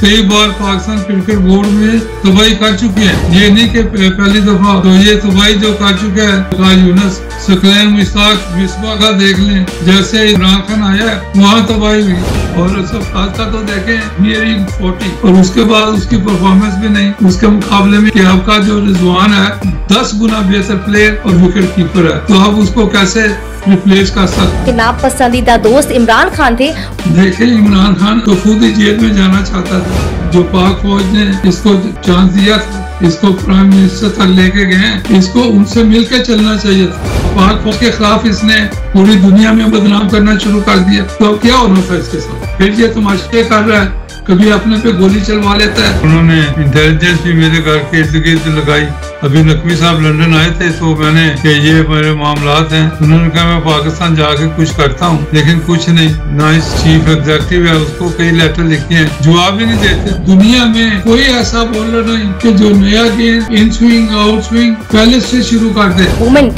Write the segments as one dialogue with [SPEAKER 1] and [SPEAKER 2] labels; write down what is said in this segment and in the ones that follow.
[SPEAKER 1] कई बार Pakistan cricket board में तबाही कर चुके हैं। ये नहीं कि पहली दफा, तो ये तबाही जो कर चुका है यूनुस, सकलैन, मुश्ताक, मिसबा का देख लें, जैसे इमरान खान आया है वहाँ तबाही हुई। और उसका तो देखें नियरिंग 40 और उसके बाद उसकी परफॉर्मेंस भी नहीं, उसके मुकाबले में कि आपका जो रिजवान है 10 गुना बेहतर प्लेयर और विकेट कीपर है, तो आप उसको कैसे रिप्लेस कर सकते।
[SPEAKER 2] नापसंदीदा दोस्त इमरान खान थे।
[SPEAKER 1] देखिए इमरान खान तो खुद ही जेल में जाना चाहता था, जो पाक फौज ने इसको चांस दिया था, इसको प्राइम मिनिस्टर तक लेके गए, इसको उनसे मिलकर चलना चाहिए था। पाक फौज के खिलाफ इसने पूरी दुनिया में बदनाम करना शुरू कर दिया, तो अब क्या होना था इसके साथ। फिर ये तमाशे कर रहा है, कभी अपने पे गोली चलवा लेता है। उन्होंने इंटेलिजेंस भी मेरे घर के इर्द गिर्द लगाई। अभी नकवी साहब लंदन आए थे तो मैंने कि ये मेरे मामलात हैं, उन्होंने कहा मैं पाकिस्तान जाके कुछ करता हूँ, लेकिन कुछ नहीं। ना इस चीफ एग्जीक्यूटिव है, उसको कई लेटर लिखे हैं, जवाब ही नहीं देते। दुनिया में कोई ऐसा बॉलर नहीं कि जो नया game in swing out swing पहले से शुरू कर दे।
[SPEAKER 2] वुमेन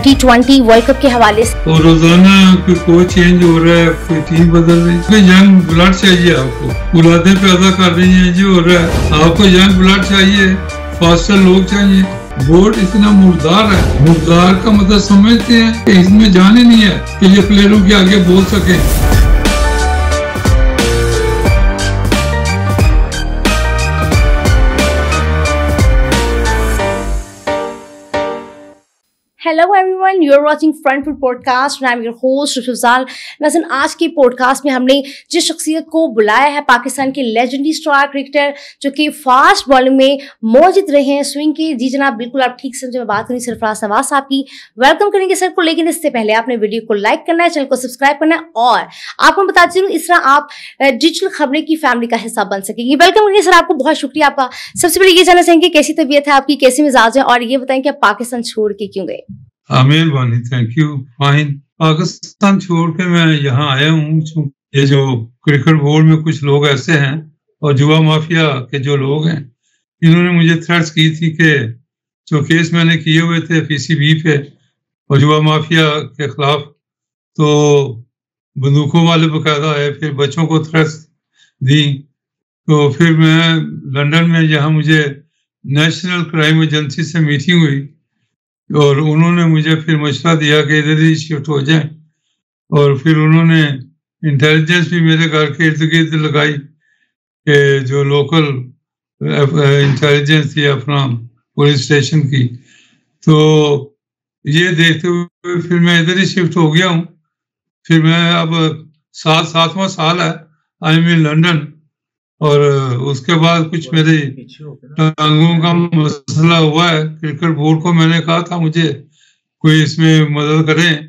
[SPEAKER 2] T20 वर्ल्ड कप के हवाले से
[SPEAKER 1] तो रोजाना कोई कोच चेंज हो रहा है, कोई टीम बदल रही है। यंग ब्लड चाहिए आपको, औलादे पैदा कर रही है, जो हो रहा है। आपको यंग ब्लड चाहिए, फास्टर लोग चाहिए। बोर्ड इतना मुर्दार है, मुर्दार का मतलब समझते हैं कि इसमें जान ही नहीं है कि ये प्लेयरों के आगे बोल सके।
[SPEAKER 2] Hello everyone, you are watching front foot podcast. I am your host Rufal. नज़र आज के पॉडकास्ट में हमने जिस शख्सियत को बुलाया है, पाकिस्तान के लेजेंडरी स्टार क्रिकेटर जो कि फास्ट बॉलिंग में मौजूद रहे हैं, स्विंग के। जी जनाब, बिल्कुल आप ठीक समझे, मैं बात करूँ सरफराज नवाज साहब की। वेलकम करेंगे सर को, लेकिन इससे पहले आपने वीडियो को लाइक करना है, चैनल को सब्सक्राइब करना है, और आपको बताती चलूँ इस तरह आप डिजिटल खबरें की फैमिली का हिस्सा बन सकेंगे। वेलकम करेंगे सर, आपको बहुत शुक्रिया आपका। सबसे पहले ये जानना चाहेंगे कैसी तबीयत है आपकी, कैसी मिजाज है, और ये बताएं कि आप पाकिस्तान छोड़ के क्यों गए।
[SPEAKER 1] मेहरबानी, थैंक यू। फाइन। पाकिस्तान छोड़ के मैं यहाँ आया हूँ। ये जो क्रिकेट बोर्ड में कुछ लोग ऐसे हैं और जुआ माफिया के जो लोग हैं, इन्होंने मुझे थ्रेट्स की थी कि जो केस मैंने किए हुए थे PCB पे और जुआ माफिया के खिलाफ, तो बंदूकों वाले बकायदा आए, फिर बच्चों को थ्रेट्स दी। तो फिर मैं लंदन में, जहाँ मुझे नेशनल क्राइम एजेंसी से मीटिंग हुई, और उन्होंने मुझे फिर मशवरा दिया कि इधर ही शिफ्ट हो जाए। और फिर उन्होंने इंटेलिजेंस भी मेरे घर के इर्द गिर्द लगाई कि जो लोकल इंटेलिजेंस थी अपना पुलिस स्टेशन की। तो ये देखते हुए फिर मैं इधर ही शिफ्ट हो गया हूँ। फिर मैं अब 7वां साल है आई एम इन लंदन। और उसके बाद कुछ मेरे टांगों का मसला हुआ है। क्रिकेट बोर्ड को मैंने कहा था मुझे कोई इसमें मदद करें,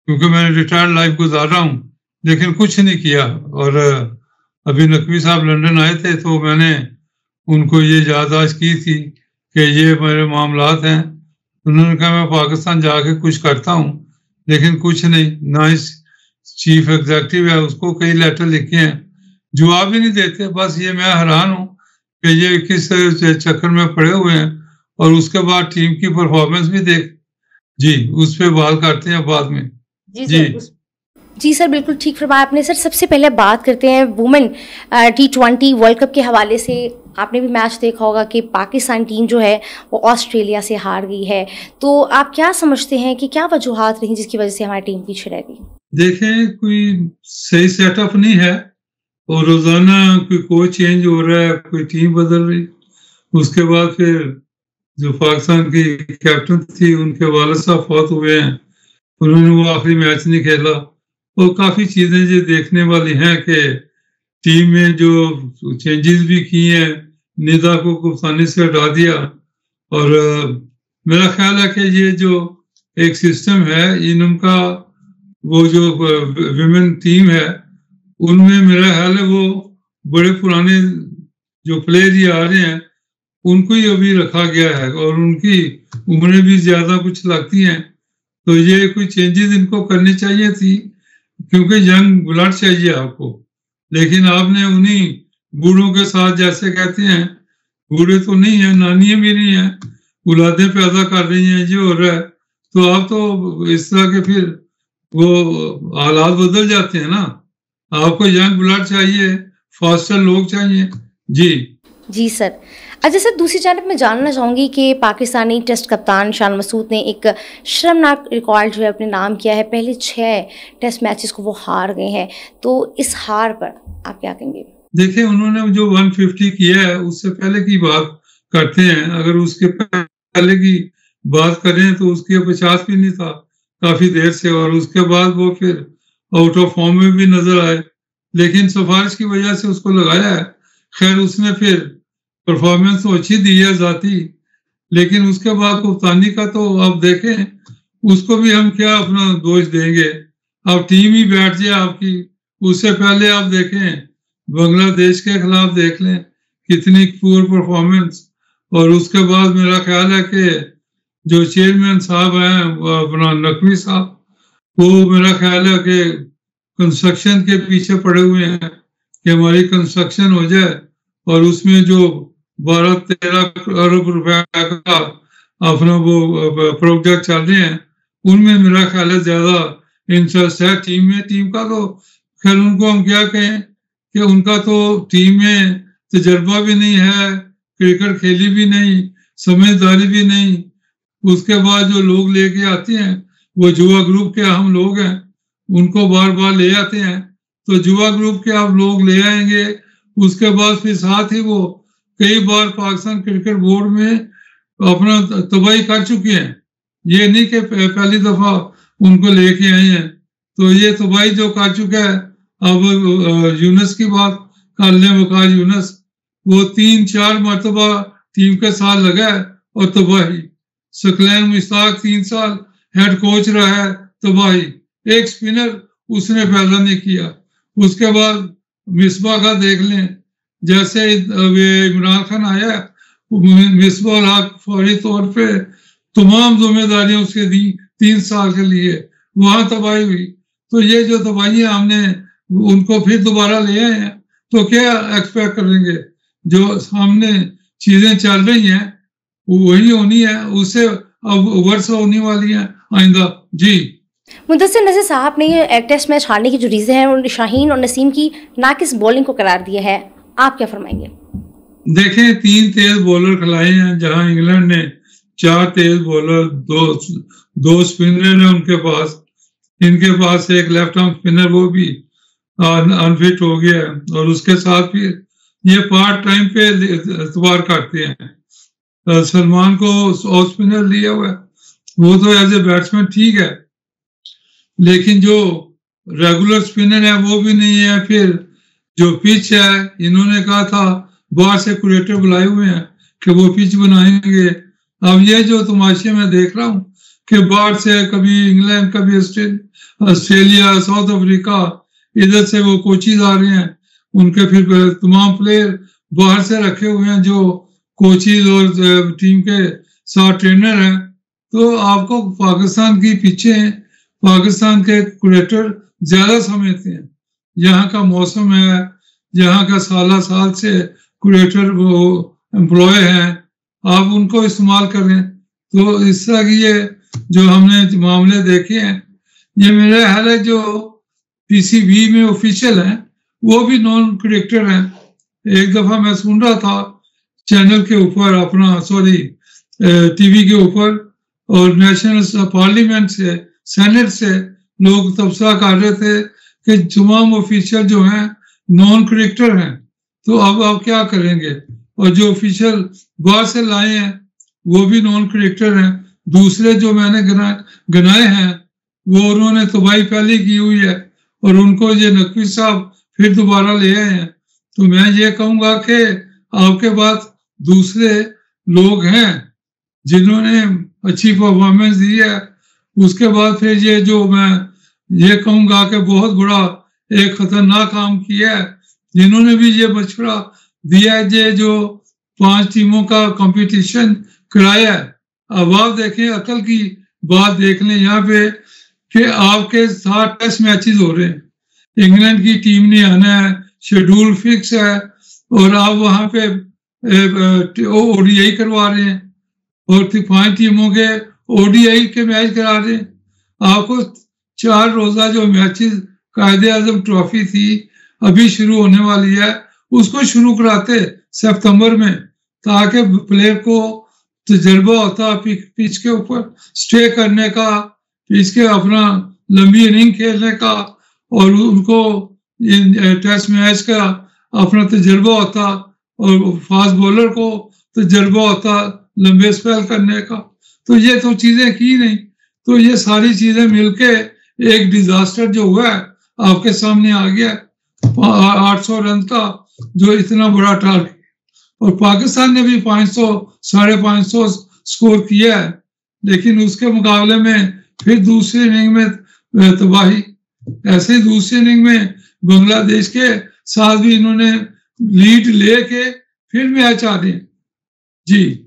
[SPEAKER 1] क्योंकि मैंने रिटायर्ड लाइफ गुजार रहा हूँ, लेकिन कुछ नहीं किया। और अभी नकवी साहब लंदन आए थे तो मैंने उनको ये याददाश्त की थी कि ये मेरे मामलात हैं। उन्होंने कहा मैं पाकिस्तान जाके कुछ करता हूँ, लेकिन कुछ नहीं। ना इस चीफ एग्जीक्यूटिव है, उसको कई लेटर लिखे हैं, जवाब ही नहीं देते। बस ये मैं हैरान हूँ कि ये किस चक्कर में पड़े हुए हैं। और उसके बाद टीम की परफॉर्मेंस भी देख जी, उस पर बात करते हैं बाद में।
[SPEAKER 2] जी सर, बिल्कुल ठीक फरमाया आपने। सर सबसे पहले बात करते हैं वुमेन T20 वर्ल्ड कप के हवाले से। आपने भी मैच देखा होगा कि पाकिस्तान टीम जो है वो ऑस्ट्रेलिया से हार गई है, तो आप क्या समझते हैं कि क्या वजूहात रही जिसकी वजह से हमारी टीम पीछे रह गई?
[SPEAKER 1] देखें, कोई सही सेटअप नहीं है, और रोजाना कोई कोच चेंज हो रहा है, कोई टीम बदल रही। उसके बाद फिर जो पाकिस्तान की कैप्टन थी, उनके वालिद साहब फौत हुए हैं, उन्होंने वो आखिरी मैच नहीं खेला। और काफी चीजें जो देखने वाली हैं कि टीम में जो चेंजेस भी किए हैं, निदा को कप्तानी से हटा दिया। और मेरा ख्याल है कि ये जो एक सिस्टम है, इनका वो जो विमेन टीम है, उनमें मेरा ख्याल है वो बड़े पुराने जो प्लेयर ही आ रहे हैं, उनको ही अभी रखा गया है, और उनकी उम्रें भी ज्यादा कुछ लगती हैं। तो ये कोई चेंजेस इनको करनी चाहिए थी, क्योंकि यंग ब्लड चाहिए आपको। लेकिन आपने उन्हीं बूढ़ों के साथ, जैसे कहते हैं, बूढ़े तो नहीं है, नानियां भी नहीं है, औलादे पैदा कर रही हैं, जो हो रहा है। तो आप तो इस तरह के फिर वो हालात बदल जाते हैं ना। आपको यंग ब्लड चाहिए, फास्टर लोग चाहिए, जी
[SPEAKER 2] जी सर। अच्छा सर, दूसरी जानब मैं जानना चाहूँगी कि पाकिस्तानी टेस्ट कप्तान शान मसूद ने एक शर्मनाक रिकॉर्ड जो है अपने नाम किया है। पहले 6 टेस्ट मैचेस को वो हार गए हैं, तो इस हार पर आप क्या कहेंगे?
[SPEAKER 1] देखिए, उन्होंने जो 150 किया है उससे पहले की बात करते हैं। अगर उसके पहले की बात करें तो उसके 50 भी नहीं था काफी देर से, और उसके बाद वो फिर आउट ऑफ फॉर्म में भी नजर आए, लेकिन सिफारिश की वजह से उसको लगाया है। खैर, उसने फिर परफॉर्मेंस तो अच्छी दी है जाती, लेकिन उसके बाद कप्तानी का तो आप देखें, उसको भी हम क्या अपना दोष देंगे। अब टीम ही बैठ जाए आपकी, उससे पहले आप देखें बांग्लादेश के खिलाफ देख लें कितनी पुअर परफॉर्मेंस, और उसके बाद मेरा ख्याल है कि जो चेयरमैन साहब हैं अपना नकवी साहब, वो मेरा ख्याल है कि कंस्ट्रक्शन के पीछे पड़े हुए हैं कि हमारी कंस्ट्रक्शन हो जाए, और उसमें जो 12-13 अरब रुपए का अपना वो प्रोजेक्ट चल रहे हैं, उनमें मेरा ख्याल है ज्यादा इंटरेस्ट है टीम में। टीम का तो खैर उनको हम क्या कहें कि उनका तो टीम में तजर्बा भी नहीं है, क्रिकेट खेली भी नहीं, समझदारी भी नहीं। उसके बाद जो लोग लेके आते हैं वो जुआ ग्रुप के हम लोग हैं, उनको बार बार ले आते हैं। तो जुआ ग्रुप के आप लोग ले आएंगे, उसके बाद फिर साथ ही वो कई बार पाकिस्तान क्रिकेट बोर्ड में अपना तबाही कर चुके हैं। ये नहीं कि पहली दफा उनको लेके आए हैं, तो ये तबाही जो कर चुका है। अब यूनस की बात कर लें, वकास यूनस, वो 3-4 मरतबा टीम के साथ लगा है और तबाही। सकलैन मुश्ताक 3 साल हेड कोच रहा है, तबाही। एक स्पिनर उसने पैदा नहीं किया। उसके बाद मिसबा का देख लें, जैसे इमरान खान आया, मिसबा उल हक फौरी तौर पे तमाम जिम्मेदारियां उसके दी 3 साल के लिए, वहां तबाही हुई। तो ये जो तबाही हमने उनको फिर दोबारा ले आए हैं, तो क्या एक्सपेक्ट करेंगे? जो सामने चीजें चल रही हैं वही होनी है, उससे अब वर्ष होने वाली है आइंदा। जी
[SPEAKER 2] मुदस्सिर नज़ीर साहब ने टेस्ट मैच हारने की जो रीज़न है उन्होंने शाहीन और नसीम की नाकिस बॉलिंग को करार दिया है, आप क्या फरमाएंगे?
[SPEAKER 1] देखें, 3 तेज बॉलर खिलाए हैं, जहां इंग्लैंड ने 4 तेज बॉलर, दो स्पिनर है उनके पास। इनके पास एक लेफ्ट आर्म स्पिनर, वो भी अनफिट हो गया है, और उसके साथ फिर ये पार्ट टाइम पे इतवार करते हैं। सलमान को ऑफ स्पिनर लिया हुआ है, वो तो एज ए बैट्समैन ठीक है, लेकिन जो रेगुलर स्पिनर है वो भी नहीं है। फिर जो पिच है, इन्होंने कहा था बाहर से क्रिएटर बुलाए हुए हैं कि वो पिच बनाएंगे। अब ये जो तमाशे में देख रहा हूँ कि बाहर से कभी इंग्लैंड, कभी ऑस्ट्रेलिया, साउथ अफ्रीका, इधर से वो कोचिज आ रहे हैं, उनके फिर तमाम प्लेयर बाहर से रखे हुए हैं जो कोचिज और टीम के साथ ट्रेनर हैं। तो आपको पाकिस्तान की पीछे पाकिस्तान के क्रिकेटर ज्यादा समझते हैं। यहाँ का मौसम है, यहाँ का साल से क्रिकेटर वो एम्प्लॉय हैं, आप उनको इस्तेमाल करें। तो इस तरह की ये जो हमने मामले देखे हैं, ये मेरा ख्याल है जो पीसीबी में ऑफिशियल हैं वो भी नॉन क्रिकेटर हैं। एक दफा मैं सुन रहा था चैनल के ऊपर, अपना टीवी के ऊपर, और नेशनल पार्लियामेंट से, सेनेट से लोग तबसरा कर रहे थे कि तमाम ऑफिशियल जो हैं नॉन क्रिकेटर हैं। तो अब आप क्या करेंगे? और जो ऑफिशियल बाहर से लाए हैं वो भी नॉन क्रिकेटर हैं। दूसरे जो मैंने गनाए हैं वो उन्होंने तबाही पहले की हुई है, और उनको ये नकवी साहब फिर दोबारा ले आए हैं। तो मैं ये कहूँगा कि आपके पास दूसरे लोग हैं जिन्होंने अच्छी परफॉर्मेंस दी है। उसके बाद फिर ये जो मैं ये कहूँगा कि बहुत बड़ा एक खतरनाक काम किया है, जिन्होंने भी ये मशवरा दिया है, ये जो 5 टीमों का कंपटीशन कराया है। अब आप देखें, अकल की बात देख लें यहाँ पे कि आपके 7 टेस्ट मैचेस हो रहे हैं, इंग्लैंड की टीम ने आना है, शेड्यूल फिक्स है, और आप वहां पे ओडीआई करवा रहे हैं, और 5 टीमों के ओडीआई के मैच करा रहे हैं। आपको 4 रोजा जो मैचेस कायदे आजम ट्रॉफी थी अभी शुरू होने वाली है, उसको शुरू कराते सितंबर में, ताकि प्लेयर को तजर्बा होता पिच के ऊपर स्टे करने का, पिच के अपना लंबी इनिंग खेलने का, और उनको टेस्ट मैच का अपना तजर्बा होता, और फास्ट बॉलर को तजर्बा होता लंबे स्पेल करने का। तो ये तो चीजें की नहीं, तो ये सारी चीजें मिलके एक डिजास्टर जो हुआ है आपके सामने आ गया, 800 रन का जो इतना बड़ा टारगेट, और पाकिस्तान ने भी 500 550 स्कोर किया है, लेकिन उसके मुकाबले में फिर दूसरी इनिंग में तबाही। ऐसे ही दूसरी इनिंग में बांग्लादेश के साथ भी इन्होंने लीड लेके फिर मैच आ गए। जी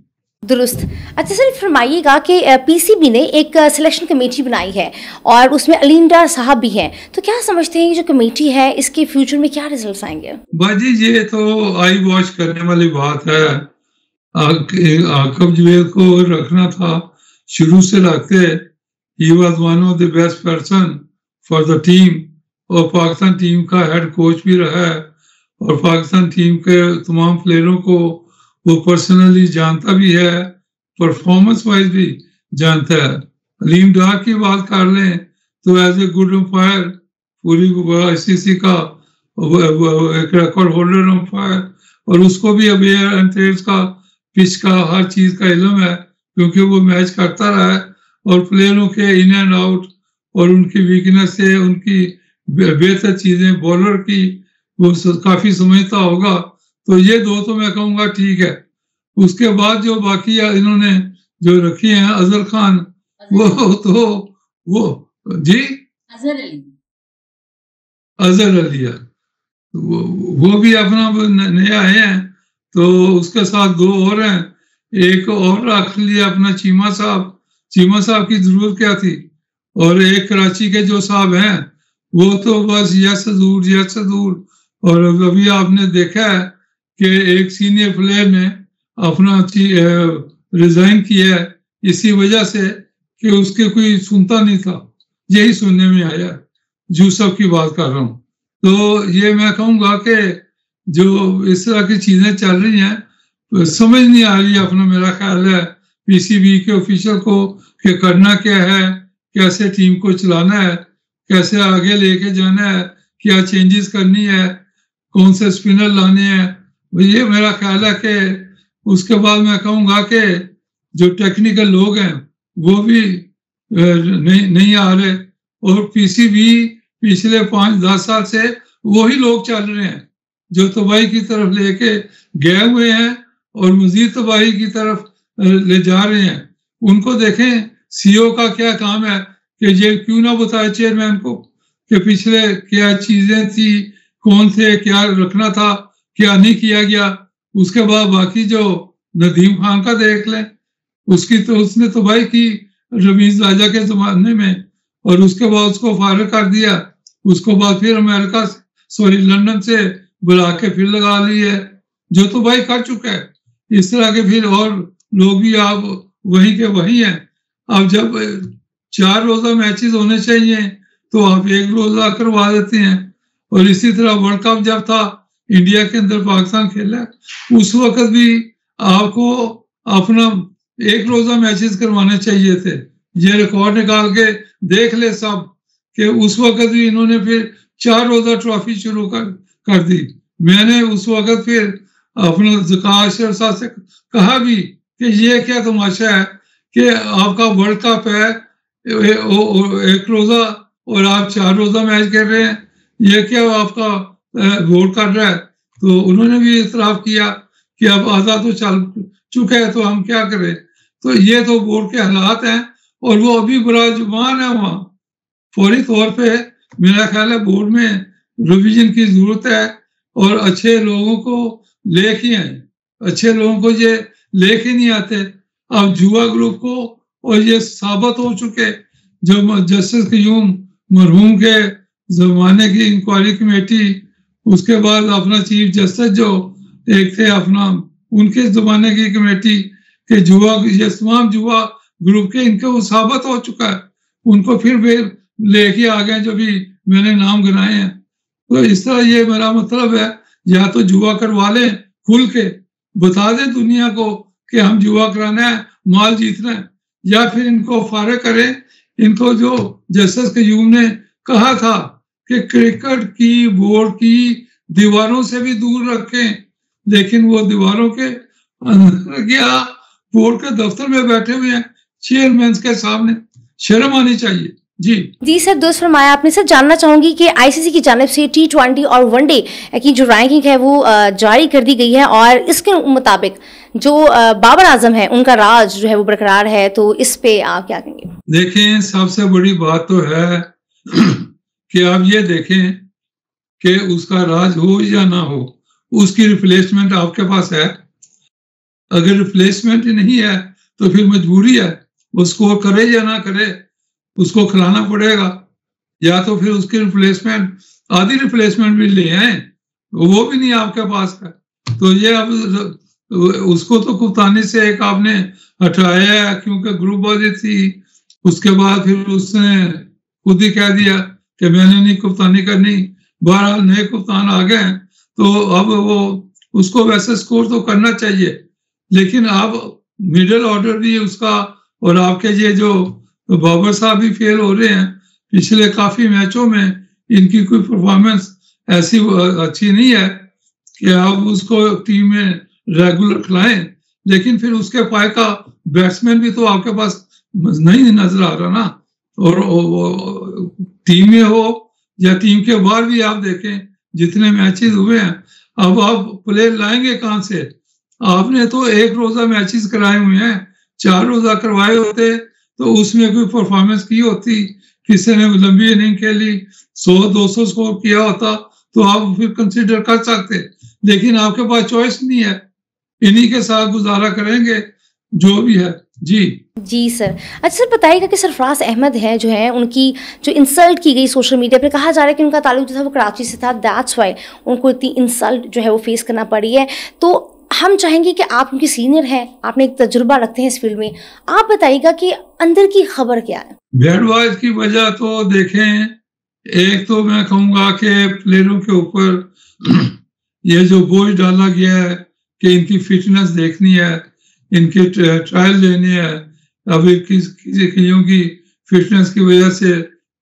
[SPEAKER 2] दुरुस्त। अच्छा सर, फरमाइएगा कि पीसीबी ने एक सिलेक्शन कमेटी बनाई है और उसमें अलीम डार साहब भी हैं, तो क्या समझते हैं कि जो कमेटी है इसके फ्यूचर में क्या रिजल्ट्स आएंगे?
[SPEAKER 1] बाजी ये तो आई वॉच करने वाली बात है। आकब जुबैर को रखना था, शुरू से रखते, he was one of the best person for the team, और पाकिस्तान टीम का हेड कोच भी रहा है, और पाकिस्तान टीम के तमाम प्लेयरों को वो पर्सनली जानता भी है, परफॉर्मेंस वाइज भी जानता है। अलीम डार की बात कर लें तो एज ए गुड अंपायर, पूरी आईसीसी का एक रिकॉर्ड होल्डर अंपायर, और उसको भी अब एयर एंड टेल्स का, पिच का, हर चीज का इल्म है, क्योंकि वो मैच करता रहा है, और प्लेयरों के इन एंड आउट और उनकी वीकनेस से, उनकी बेहतर चीजें बॉलर की वो काफी समझता होगा। तो ये दो तो मैं कहूँगा ठीक है। उसके बाद जो बाकी इन्होंने जो रखी हैं, अजहर खान, वो जी अजहर अली है, वो भी अपना नया है, तो उसके साथ दो और हैं, एक और रख लिया अपना चीमा साहब की जरूरत क्या थी, और एक कराची के जो साहब हैं वो तो बस यस दूर। और अभी आपने देखा है कि एक सीनियर प्लेयर ने अपना रिजाइन किया है इसी वजह से कि उसके कोई सुनता नहीं था, यही सुनने में आया। यूसुफ की बात कर रहा हूँ। तो ये मैं कहूँगा कि जो इस तरह की चीजें चल रही हैं, तो समझ नहीं आ रही अपना, मेरा ख्याल है पीसीबी के ऑफिशियल को कि करना क्या है, कैसे टीम को चलाना है, कैसे आगे लेके जाना है, क्या चेंजेस करनी है, कौन से स्पिनर लाने हैं। ये मेरा ख्याल है कि उसके बाद मैं कहूँगा कि जो टेक्निकल लोग हैं वो भी नहीं आ रहे, और पीसीबी पिछले 5-10 साल से वही लोग चल रहे हैं जो तबाही की तरफ लेके गए हुए हैं और मजीद तबाही की तरफ ले जा रहे हैं। उनको देखें सीईओ का क्या काम है कि ये क्यों ना बताए चेयरमैन को कि पिछले क्या चीजें थी, कौन थे, क्या रखना था, क्या नहीं किया गया। उसके बाद बाकी जो नदीम खान का देख लें, उसने तबाही की रमीज राजा के जमाने में, और उसके बाद उसको फारिग कर दिया। उसको बाद फिर लंदन से बुला के फिर लगा ली है, जो तबाही कर चुका है। इस तरह के फिर और लोग भी आप वहीं के वहीं हैं। अब जब 4 रोजा मैचेस होने चाहिए तो आप 1 रोजा करवा देते हैं। और इसी तरह वर्ल्ड कप जब था इंडिया के अंदर पाकिस्तान खेला, उस वक्त भी आपको अपना 1 रोजा मैचेस करवाने चाहिए थे। ये रिकॉर्ड निकाल के देख ले सब कि उस वक्त भी इन्होंने फिर 4 रोजा ट्रॉफी शुरू कर दी। मैंने उस वक्त फिर अपना ज़कात अशरफ साहब से कहा भी कि ये क्या तमाशा है कि आपका वर्ल्ड कप है 1 रोजा और आप 4 रोजा मैच कर रहे हैं, ये क्या आपका बोर्ड कर रहा है। तो उन्होंने भी इतराफ किया कि अब आज़ाद तो चल चुका है तो हम क्या करें। तो ये तो बोर्ड के हालात हैं, और वो अभी बड़ा जुबान है वहाँ। फौरी तौर पे मेरा ख्याल है बोर्ड में रिवीजन की जरूरत है, और अच्छे लोगों को लेके आए। अच्छे लोगों को ये लेके नहीं आते। अब जुआ ग्रुप को, और ये साबित हो चुके, जो जस्टिस क्यूम मरहूम के जमाने की इंक्वायरी कमेटी, उसके बाद अपना चीफ जस्टिस जो एक थे अपना, उनके जमाने की कमेटी के जुआ, ये तमाम जुआ ग्रुप के, इनके वो साबित हो चुका है। उनको फिर वे लेके आ गए जो भी मैंने नाम गिनाए हैं। तो इस तरह ये मेरा मतलब है या तो जुआ करवा लें, खुल के बता दें दुनिया को कि हम जुआ कराना है, माल जीतना है, या फिर इनको फारिग करें। इनको जो जस्टिस कयूम ने कहा था कि क्रिकेट की बोर्ड की दीवारों से भी दूर रखें, लेकिन वो दीवारों के अंदर गया, बोर्ड के दफ्तर में बैठे हुए हैं चेयरमैन के सामने। शर्म आनी चाहिए। जी
[SPEAKER 2] सर, दुरुस्त फरमाया आपने। सर, जानना चाहूंगी कि आईसीसी की जानिब से T20 और वनडे की जो रैंकिंग है वो जारी कर दी गई है, और इसके मुताबिक जो बाबर आजम है उनका राज जो है वो बरकरार है, तो इस पे आप क्या कहेंगे?
[SPEAKER 1] देखें, सबसे बड़ी बात तो है कि आप ये देखें कि उसका राज हो या ना हो, उसकी रिप्लेसमेंट आपके पास है। अगर रिप्लेसमेंट नहीं है तो फिर मजबूरी है, वो स्कोर करे या ना करे, उसको खिलाना पड़ेगा। या तो फिर उसकी रिप्लेसमेंट, आधी रिप्लेसमेंट भी ले आए, वो भी नहीं आपके पास है। तो ये अब उसको तो कप्तानी से एक आपने हटाया है क्योंकि ग्रुपबाजी थी। उसके बाद फिर उसने खुद ही कह दिया कि मैंने नहीं कप्तानी करनी। बहरहाल नए कप्तान आ गए हैं, तो अब वो उसको वैसे स्कोर तो करना चाहिए, लेकिन अब मिडिल ऑर्डर भी उसका, और आपके ये जो बाबर साहब भी फेल हो रहे हैं। पिछले काफी मैचों में इनकी कोई परफॉर्मेंस ऐसी अच्छी नहीं है कि आप उसको टीम में रेगुलर खिलाएं, लेकिन फिर उसके पाए का बैट्समैन भी तो आपके पास नहीं नजर आ रहा ना। और टीम में हो या टीम के बाहर भी आप देखें जितने मैचेस हुए हैं, अब आप प्लेयर लाएंगे कहां से? आपने तो एक रोजा मैचेस कराए हुए हैं, 4 रोजा करवाए होते तो उसमें कोई परफॉर्मेंस की होती, किसी ने लंबी इनिंग खेली, 100-200 स्कोर किया होता तो आप फिर कंसीडर कर सकते, लेकिन आपके पास चॉइस नहीं है। इन्हीं के साथ गुजारा करेंगे जो भी है। जी
[SPEAKER 2] सर। अच्छा सर, बताइएगा कि सरफराज अहमद हैं जो है, उनकी जो इंसल्ट की गई सोशल मीडिया पर, कहा जा रहा है कि उनका ताल्लुक जो था वो कराची से था, दैट्स वाई उनको इतनी इंसल्ट जो है वो फेस करना पड़ी है। तो हम चाहेंगे कि आप उनके सीनियर हैं, आपने एक तजुर्बा रखते हैं इस फील्ड में, आप बताइएगा कि अंदर की खबर क्या है?
[SPEAKER 1] बैडवाइज की वजह तो देखें, एक तो मैं कहूँगा कि प्लेयरों के ऊपर ये जो बोझ डाला गया है कि इनकी फिटनेस देखनी है, इनके ट्रायल लेने हैं। अभी किसी की फिटनेस की वजह से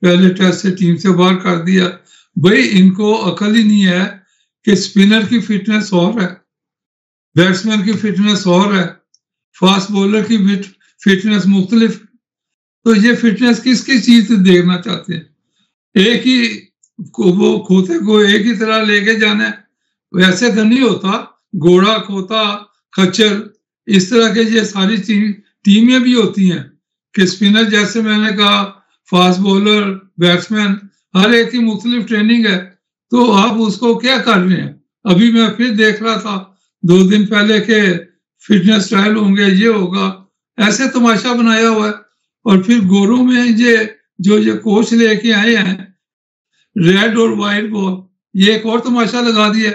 [SPEAKER 1] पहले टेस्ट से टीम से बाहर कर दिया। भाई इनको अकल ही नहीं है कि स्पिनर की फिटनेस और है, बैट्समैन की फिटनेस और है, फास्ट बॉलर की फिटनेस मुख्तलिफ। तो ये फिटनेस किस चीज से देखना चाहते हैं? एक ही वो खोते को एक ही तरह लेके जाना है, वैसे तो नहीं होता। घोड़ा, खोता, खच्चर, इस तरह के ये सारी टीमें भी होती हैं कि स्पिनर, जैसे मैंने कहा, फास्ट बॉलर, बैट्समैन, हर एक की मुख्तलिफ ट्रेनिंग है। तो आप उसको क्या कर रहे हैं? अभी मैं फिर देख रहा था 2 दिन पहले के फिटनेस ट्रायल होंगे, ये होगा, ऐसे तमाशा बनाया हुआ है। और फिर गोरों में ये कोच लेके आए हैं, रेड और वाइट बॉल, ये एक और तमाशा लगा दिया।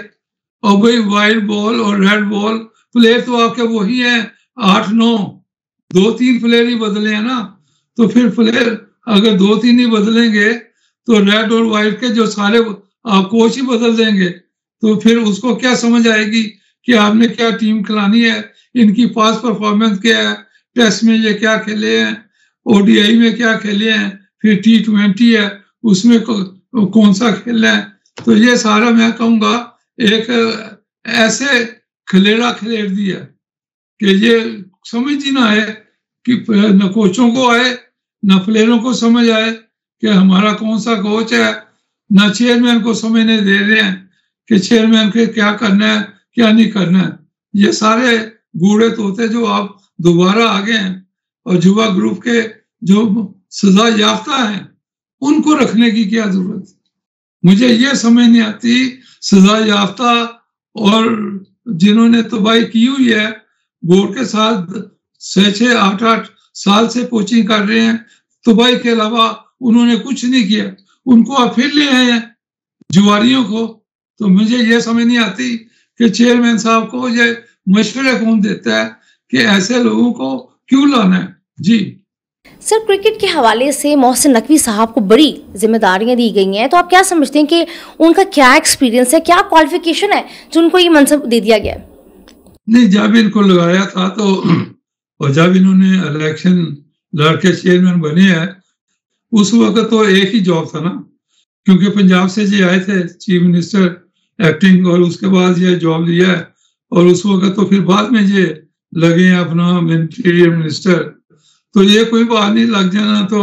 [SPEAKER 1] और भाई वाइट बॉल और रेड बॉल प्लेयर तो आपके वही हैं 8-9, 2-3 प्लेयर ही बदले हैं ना। तो फिर प्लेयर अगर 2-3 ही बदलेंगे तो रेड और वाइट के जो सारे आप कोच ही बदल देंगे, तो फिर उसको क्या समझ आएगी कि आपने क्या टीम खिलानी है, इनकी पास परफॉर्मेंस क्या है, टेस्ट में ये क्या खेले हैं, ओडीआई में क्या खेले हैं, फिर T20 है उसमें कौन सा खेलना है। तो ये सारा मैं कहूँगा एक ऐसे खिलेड़ा खिलेड़ दिया कि ये समझ ही ना आए कि न कोचों को आए न प्लेयरों को समझ आए कि हमारा कौन सा कोच है, न चेयरमैन को समझने दे रहे हैं कि चेयरमैन के क्या करना है क्या नहीं करना है। ये सारे बूढ़े तोते जो आप दोबारा आ गए हैं, और युवा ग्रुप के जो सजा याफ्ता हैं उनको रखने की क्या जरूरत है? मुझे ये समझ नहीं आती। सजा याफ्ता और जिन्होंने तबाही की हुई है, बोर्ड के साथ 6-8 साल से कोचिंग कर रहे हैं, तबाही के अलावा उन्होंने कुछ नहीं किया, उनको आप फिर ले आए हैं जुआरियों को। तो मुझे ये समझ नहीं आती कि चेयरमैन साहब को ये मशवरे कौन देता है कि ऐसे लोगों को क्यों लाना है। जी
[SPEAKER 2] सर, क्रिकेट के हवाले से मोहसिन नकवी साहब को बड़ी जिम्मेदारियां दी गई हैं, तो आप क्या समझते हैं कि उनका क्या एक्सपीरियंस है, क्या क्वालिफिकेशन है जो उनको ये मनसब दे दिया गया?
[SPEAKER 1] नहीं, जब इनको लगाया था तो और जब इन्होंने इलेक्शन लड़के चेयरमैन बने हैं उस वक्त तो एक ही जॉब था ना, क्योंकि पंजाब से जो आए थे चीफ मिनिस्टर एक्टिंग, और उसके बाद ये जॉब लिया है, और उस वक्त तो फिर बाद में ये लगे हैं अपना इंटीरियर मिनिस्टर। तो ये कोई बात नहीं, लग जाना तो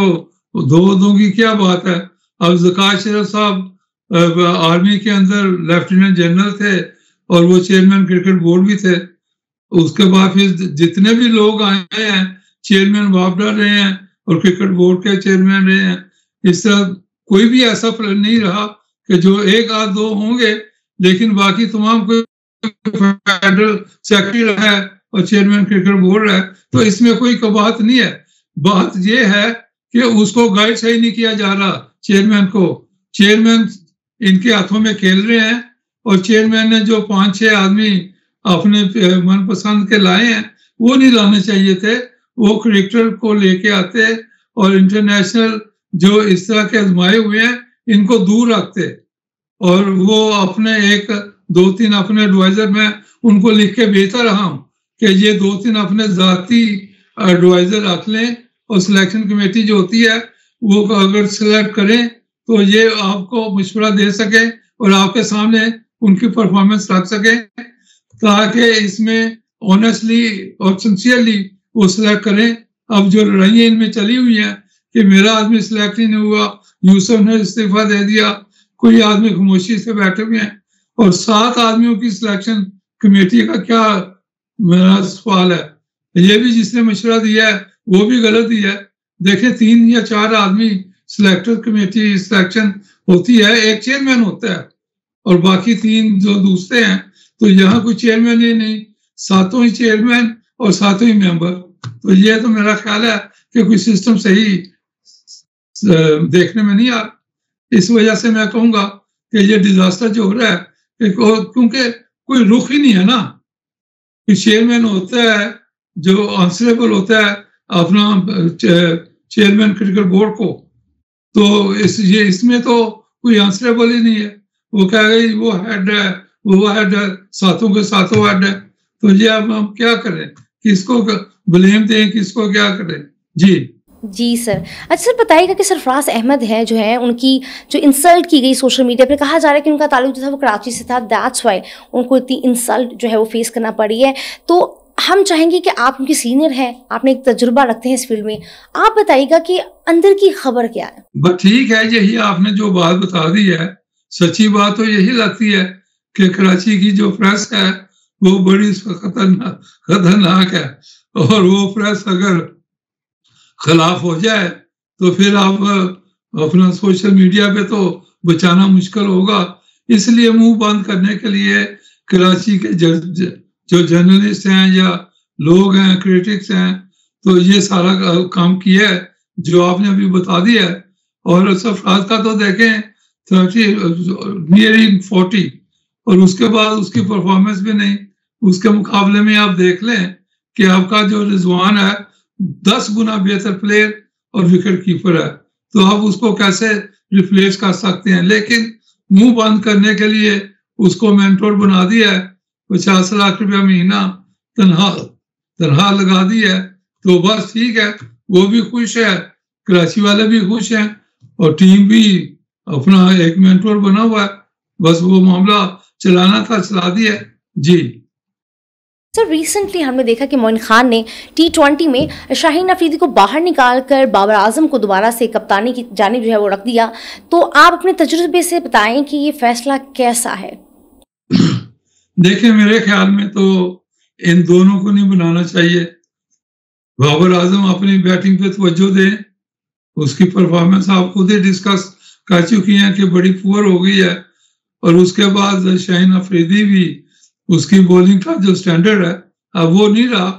[SPEAKER 1] दो की क्या बात है। अब ज़कात शरीफ साहब आर्मी के अंदर लेफ्टिनेंट जनरल थे और वो चेयरमैन क्रिकेट बोर्ड भी थे। उसके बाद फिर जितने भी लोग आए हैं चेयरमैन वापडा रहे हैं और क्रिकेट बोर्ड के चेयरमैन रहे हैं। इस तरह कोई भी ऐसा नहीं रहा कि जो एक आध दो होंगे, लेकिन बाकी तमाम कोई फेडरल सेक्रेटरी रहा है और चेयरमैन क्रिकेट बोर्ड है, तो इसमें कोई बात नहीं है। बात यह है कि उसको गाइड सही नहीं किया जा रहा चेयरमैन को। चेयरमैन इनके हाथों में खेल रहे हैं और चेयरमैन ने जो 5-6 आदमी अपने मनपसंद के लाए हैं वो नहीं लाने चाहिए थे। वो क्रिकेटर को लेके आते और इंटरनेशनल जो इस तरह के आजमाए हुए हैं इनको दूर रखते, और वो अपने 1-2-3 अपने एडवाइजर में उनको लिख के भेजता रहा हूँ कि ये 2-3 अपने जाती एडवाइजर रख लें, और सिलेक्शन कमेटी जो होती है वो अगर सिलेक्ट करें तो ये आपको मशवरा दे सके और आपके सामने उनकी परफॉर्मेंस रख सके, ताकि इसमें ऑनेस्टली और सिंसियरली वो सिलेक्ट करें। अब जो लड़ाइयाँ इनमें चली हुई हैं कि मेरा आदमी सिलेक्ट ही नहीं हुआ, यूसुफ ने इस्तीफा दे दिया, कोई आदमी खामोशी से बैठे हुए हैं, और 7 आदमियों की सिलेक्शन कमेटी का क्या मेरा सवाल है। ये भी जिसने मशवरा दिया है वो भी गलत दिया है। देखें 3 या 4 आदमी सिलेक्टर कमेटी सिलेक्शन होती है, एक चेयरमैन होता है और बाकी 3 जो दूसरे हैं। तो यहाँ कोई चेयरमैन ही नहीं, 7 ही चेयरमैन और 7 ही मेंबर। तो ये तो मेरा ख्याल है कि कोई सिस्टम सही देखने में नहीं आ रहा। इस वजह से मैं कहूँगा कि ये डिजास्टर जो हो रहा है क्योंकि कोई रुख ही नहीं है ना। कोई चेयरमैन होता है जो आंसरेबल होता है अपना चेयरमैन क्रिकेट बोर्ड को, तो इसमें तो कोई आंसरेबल ही नहीं है। वो कहेगा वो हेड है, वो हेड है, 7 के 7 हेड है। तो ये अब हम क्या करें, किसको ब्लेम दें, किसको क्या करें? जी
[SPEAKER 2] सर। अच्छा सर, बताइएगा कि सरफराज अहमद है जो है, उनकी जो इंसल्ट की गई सोशल मीडिया पर, कहा जा रहा है कि उनका ताल्लुक जो था वो कराची से था, दैट्स वाई उनको इतनी इंसल्ट जो है वो फेस करना पड़ी है। तो हम चाहेंगे कि आप उनकी सीनियर हैं, आपने एक तजुर्बा रखते हैं इस फील्ड में, आप बताइएगा कि अंदर की खबर क्या है? बस
[SPEAKER 1] ठीक है, यही आपने जो बात बता दी है, सच्ची बात तो यही लगती है कि कराची की जो प्रेस है वो बड़ी खतरनाक है, और वो प्रेस अगर खिलाफ हो जाए तो फिर आप अपना सोशल मीडिया पे तो बचाना मुश्किल होगा। इसलिए मुंह बंद करने के लिए कराची के जो जर्नलिस्ट हैं या लोग हैं, क्रिटिक्स हैं, तो ये सारा काम किया है जो आपने अभी बता दिया है। और सरफराज का तो देखें 40 और उसके बाद उसकी परफॉर्मेंस भी नहीं। उसके मुकाबले में आप देख लें कि आपका जो रिजवान है 10 गुना बेहतर प्लेयर और विकेट कीपर है, तो आप उसको कैसे रिप्लेस कर सकते हैं? लेकिन मुंह बंद करने के लिए उसको मेंटोर बना दिया है, 50 लाख रुपया महीना तनख्वाह लगा दी है, तो बस ठीक है, वो भी खुश है, कराची वाले भी खुश हैं और टीम भी अपना एक मेंटोर बना हुआ है। बस वो मामला चलाना था, चला दिया। जी
[SPEAKER 2] सर, रिसेंटली हमने देखा कि मोइन खान ने T20 में शाहीन अफरीदी को बाहर निकालकर बाबर आजम को दोबारा से कप्तानी की जानिब जो है वो रख दिया। तो आप अपने तजुर्बे से बताएं कि ये फैसला कैसा है?
[SPEAKER 1] देखिए, मेरे ख्याल में तो इन दोनों को नहीं बनाना चाहिए। बाबर आजम अपनी बैटिंग पे तवज्जो दें, उसकी परफॉर्मेंस आप खुद ही डिस्कस कर चुकी हैं कि बड़ी पुअर हो गई है, और उसके बाद शाहीन अफरीदी भी उसकी बॉलिंग का जो स्टैंडर्ड है अब वो नहीं रहा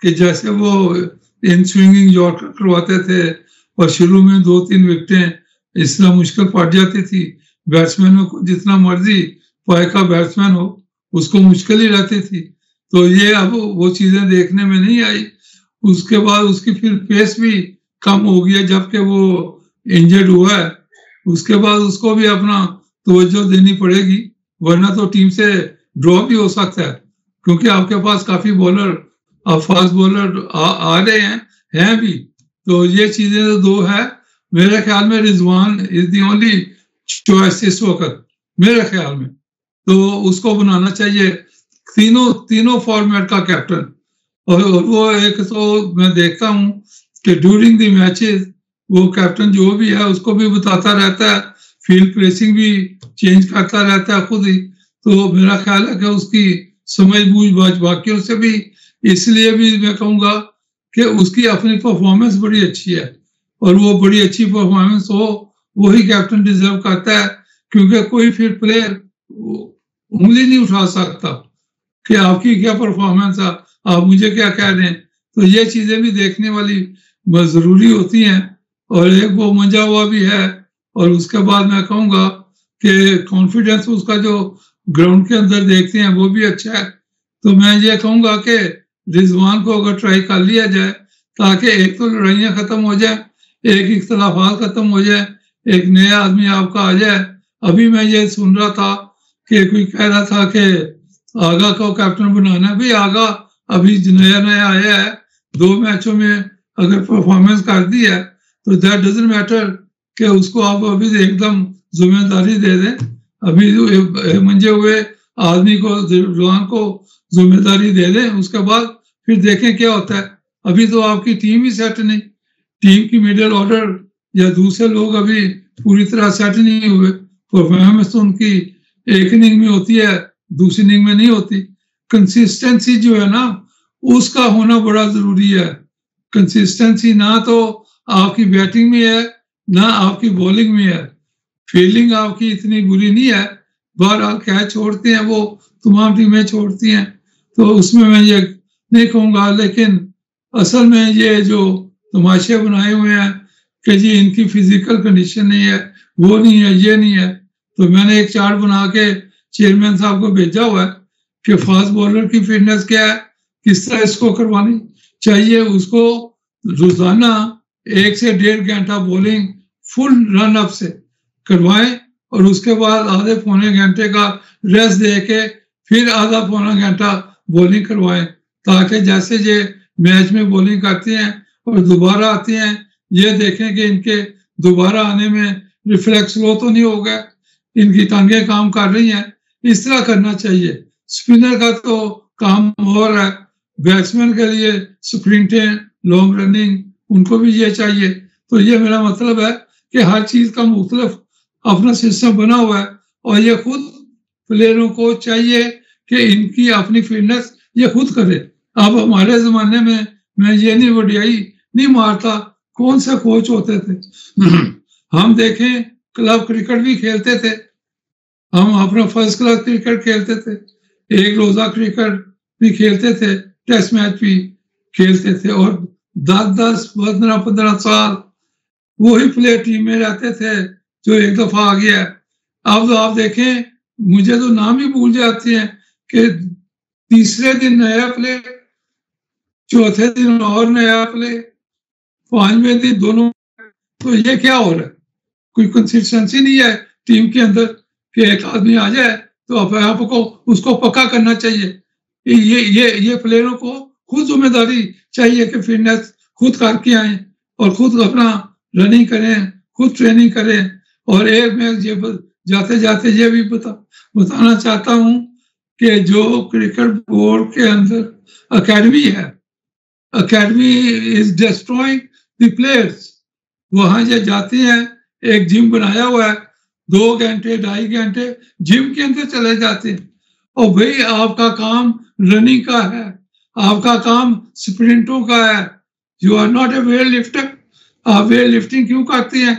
[SPEAKER 1] कि जैसे वो इन स्विंगिंग यॉर्कर करवाते थे और शुरू में 2-3 विकेटें इस तरह मुश्किल पड़ जाती थी। बैट्समैनों को जितना मर्जी पाए का बैट्समैन हो उसको मुश्किल ही रहती थी। तो ये अब वो चीजें देखने में नहीं आई। उसके बाद उसकी फिर पेस भी कम हो गया जबकि वो इंजर्ड हुआ है, उसके बाद उसको भी अपना तवज्जो देनी पड़ेगी, वरना तो टीम से ड्रॉप भी हो सकता है, क्योंकि आपके पास काफी बॉलर, फास्ट बॉलर आ रहे हैं भी। तो ये चीजें तो दो है। मेरे ख्याल में Rizwan is the only choice इस वक्त मेरे ख्याल में, तो उसको बनाना चाहिए तीनों फॉर्मेट का कैप्टन। और वो एक तो मैं देखता हूँ कि ड्यूरिंग द मैचेस वो कैप्टन जो भी है उसको भी बताता रहता है, फील्ड प्लेसिंग भी चेंज करता रहता है खुद ही। तो मेरा ख्याल है कि उसकी समझ बूझ बाकियों से भी, इसलिए भी मैं कहूँगा कि उसकी अपनी परफॉर्मेंस बड़ी अच्छी है, और वो बड़ी अच्छी परफॉर्मेंस हो वही कैप्टन डिजर्व करता है, क्योंकि कोई फिर प्लेयर उंगली नहीं उठा सकता कि आपकी क्या परफॉर्मेंस है, आप मुझे क्या कह रहे हैं। तो ये चीजें भी देखने वाली जरूरी होती हैं। और एक वो मंजा हुआ भी है, और उसके बाद मैं कहूँगा कि कॉन्फिडेंस उसका जो ग्राउंड के अंदर देखते हैं वो भी अच्छा है। तो मैं ये कहूँगा कि रिजवान को अगर ट्राई कर लिया जाए, ताकि एक तो लड़ाइयाँ खत्म हो जाए, एक इख्तलाफात खत्म हो जाए, एक नया आदमी आपका आ जाए। अभी मैं ये सुन रहा था कि कोई कह रहा था कि आगा को कैप्टन बनाना है। भाई आगा अभी नया आया है, 2 मैचों में अगर परफॉर्मेंस कर दी है तो दैट डजंट मैटर कि उसको आप अभी एकदम जिम्मेदारी दे दें। अभी मंजे हुए आदमी को, जवान को जिम्मेदारी दे दें, उसके बाद फिर देखें क्या होता है। अभी तो आपकी टीम ही सेट नहीं, टीम की मिडिल ऑर्डर या दूसरे लोग अभी पूरी तरह सेट नहीं हुए। परफॉर्मेंस तो उनकी एक इनिंग में होती है, दूसरी इनिंग में नहीं होती। कंसिस्टेंसी जो है ना, उसका होना बड़ा जरूरी है। कंसिस्टेंसी ना तो आपकी बैटिंग में है, ना आपकी बॉलिंग में है। फील्डिंग आपकी इतनी बुरी नहीं है, बहरहाल कैच छोड़ते हैं वो तमाम टीमें छोड़ती हैं, तो उसमें मैं ये नहीं कहूँगा। लेकिन असल में ये जो तमाशे बनाए हुए हैं कि जी इनकी फिजिकल कंडीशन नहीं है, वो नहीं है, ये नहीं है, तो मैंने एक चार्ट बना के चेयरमैन साहब को भेजा हुआ है कि फास्ट बॉलर की फिटनेस क्या है, किस तरह इसको करवानी चाहिए। उसको रोजाना 1 से 1.5 घंटा बॉलिंग फुल रन अप से करवाएं, और उसके बाद आधे पौने घंटे का रेस्ट दे के फिर आधा पौना घंटा बॉलिंग करवाएं, ताकि जैसे ये मैच में बॉलिंग करते हैं और दोबारा आते हैं, ये देखें कि इनके दोबारा आने में रिफ्लेक्स लो तो नहीं होगा, इनकी टांगें काम कर रही हैं। इस तरह करना चाहिए। स्पिनर का तो काम और है, बैट्समैन के लिए स्प्रिंटें, लॉन्ग रनिंग, उनको भी ये चाहिए। तो ये मेरा मतलब है कि हर चीज का मुख्तलिफ अपना सिस्टम बना हुआ है, और ये खुद प्लेयरों को चाहिए कि इनकी अपनी फिटनेस ये खुद करे। अब हमारे जमाने में मैं ये नहीं वडियाई नहीं मारता, कौन से कोच होते थे। हम देखें क्लब क्रिकेट भी खेलते थे, हम अपना फर्स्ट क्लास क्रिकेट खेलते थे, एक रोजा क्रिकेट भी खेलते थे, टेस्ट मैच भी खेलते थे, और 10-10, 15-15 साल वही प्लेयर टीम में रहते थे जो एक दफा आ गया। अब तो आप देखें, मुझे तो नाम ही भूल जाते हैं कि तीसरे दिन नया प्लेयर, चौथे दिन और नया प्लेयर, 5वें दिन दोनों। तो ये क्या हो रहा है? कोई कंसिस्टेंसी नहीं है टीम के अंदर कि एक आदमी आ जाए तो आपको उसको पक्का करना चाहिए। ये प्लेयरों को खुद जिम्मेदारी चाहिए कि फिटनेस खुद करके आए और खुद अपना रनिंग करें, खुद ट्रेनिंग करें। और एक मैं ये जाते जाते ये भी बताना चाहता हूँ कि जो क्रिकेट बोर्ड के अंदर अकेडमी है, academy is destroying the players. वहां जो जाते हैं, एक जिम बनाया हुआ है, 2 घंटे 2.5 घंटे जिम के अंदर चले जाते हैं। और भाई आपका काम रनिंग का है, आपका काम स्प्रिंटों का है। You are not a weight lifter. आप वेट लिफ्टिंग क्यों करते हैं?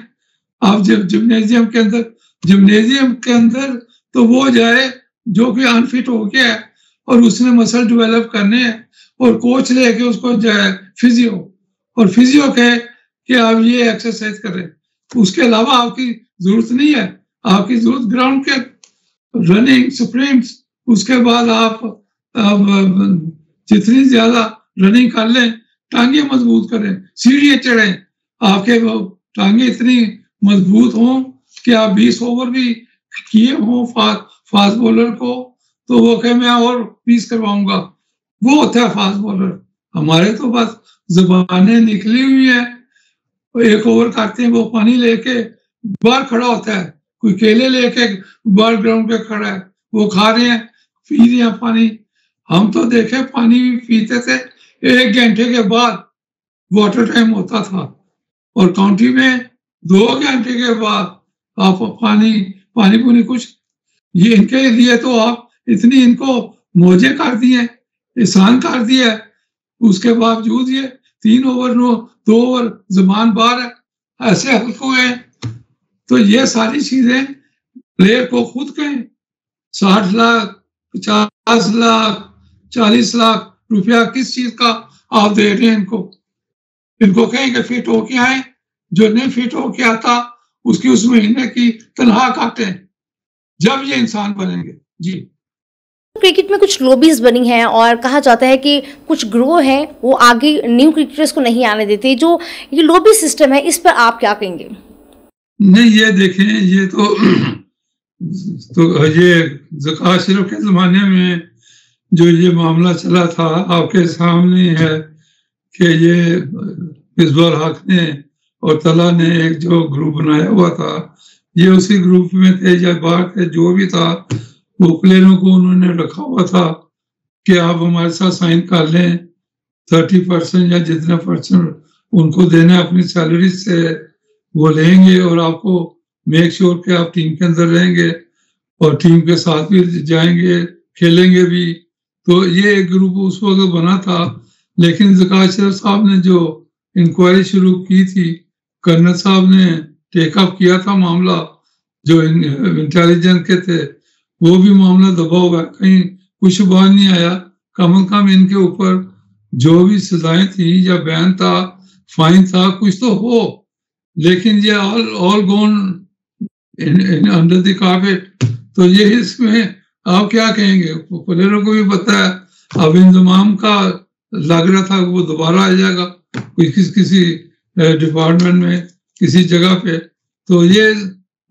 [SPEAKER 1] आप जब जिम्नेजियम के अंदर तो वो जाए जो कि अनफिट हो गया है और उसने मसल डेवलप करने हैं, और कोच लेके उसको जाए फिजियो, और फिजियो कहे कि आप ये एक्सरसाइज करें। उसके अलावा आपकी जरूरत नहीं है। आपकी जरूरत ग्राउंड के रनिंग, स्प्रिंट्स, उसके बाद आप जितनी ज्यादा रनिंग कर लें, टांगे मजबूत करें, सीढ़ियाँ चढ़ें, आपके वो टांगे इतनी मजबूत हों कि आप 20 ओवर भी किए हों फास्ट बॉलर को, तो वो कहे मैं और 20 करवाऊंगा, वो होता है फास्ट बॉलर। हमारे तो बस जुबानें निकली हुई है, एक ओवर करते हैं, वो पानी लेके बाहर खड़ा होता है, कोई केले लेके बाहर ग्राउंड पे खड़ा है, वो खा रहे हैं, पी रहे हैं पानी। हम तो देखे पानी भी पीते थे, 1 घंटे के बाद वाटर टाइम होता था, और काउंटी में 2 घंटे के बाद आप पानी पुनी कुछ, ये इनके लिए तो आप इतनी इनको मौजे कर दिए, एहसान कर दिया, उसके बावजूद ये 3 ओवर 2 ओवर जुबान बाहर है, ऐसे हल्के हुए हैं। तो ये सारी चीजें प्लेयर को खुद कहें, 60 लाख 50 लाख 40 लाख रुपया किस चीज का आप दे रहे हैं इनको कहें कि फिट होके आए, जो नहीं फिट होके आता उसकी उस महीने की तनख्वाह काटें, जब ये इंसान बनेंगे। जी,
[SPEAKER 2] क्रिकेट में कुछ लॉबीज बनी हैं और कहा जाता है कि कुछ ग्रो हैं वो आगे न्यू क्रिकेटर्स को नहीं आने देते, जो ये लॉबी सिस्टम है इस पर आप क्या कहेंगे?
[SPEAKER 1] नहीं, ये देखें, ये तो ये ज़का अशरफ के ज़माने में जो ये मामला चला था आपके सामने है कि ये मिसबाह हक ने और तला ने एक जो ग्रुप बनाया हुआ था, ये उसी ग्रुप में थे या बाहर थे, जो भी था, वो प्लेयरों को उन्होंने रखा हुआ था कि आप हमारे साथ साइन कर लें, 30% या जितना परसेंट उनको देना अपनी सैलरी से वो लेंगे, और आपको मेक श्योर कि आप टीम के अंदर रहेंगे और टीम के साथ भी जाएंगे, खेलेंगे भी। तो ये एक ग्रुप उस वक्त बना था, लेकिन ज़का अशरफ साहब ने जो इंक्वायरी शुरू की थी, कर्नल साहब ने टेकअप किया था मामला, जो इंटेलिजेंस के थे, वो भी मामला दबा हुआ है, कहीं कुछ बाहर नहीं आया। कम अज कम इनके ऊपर जो भी सजाएं थी या बैन था, फाइन था, कुछ तो हो, लेकिन ये all gone under the carpet. तो ये इसमें आप क्या कहेंगे? प्लेयरों को भी पता है, अब इंतजाम का लग रहा था वो दोबारा आ जाएगा किसी डिपार्टमेंट में, किसी जगह पे। तो ये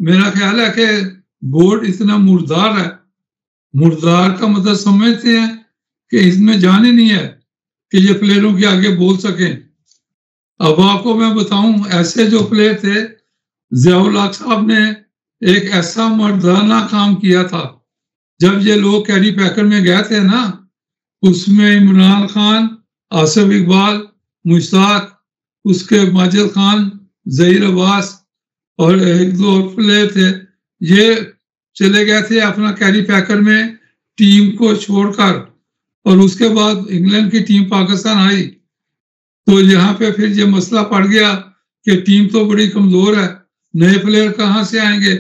[SPEAKER 1] मेरा ख्याल है कि बोर्ड इतना मुर्दार है, मुर्दार का मतलब समझते हैं कि इसमें जान ही नहीं है कि ये प्लेयरों के आगे बोल सकें। अब आपको मैं बताऊं, ऐसे जो प्लेयर थे, ज़ियाउल हक साहब ने एक ऐसा मर्दाना काम किया था, जब ये लोग कैरी पैकर में गए थे ना, उसमें इमरान खान, आसिफ इकबाल, मुश्ताक, उसके माजिद खान, ज़हीर अब्बास और एक दो और प्लेयर थे, ये चले गए थे अपना कैरी पैकर में टीम को छोड़कर, और उसके बाद इंग्लैंड की टीम पाकिस्तान आई, तो यहाँ पे फिर ये मसला पड़ गया कि टीम तो बड़ी कमजोर है, नए प्लेयर कहाँ से आएंगे।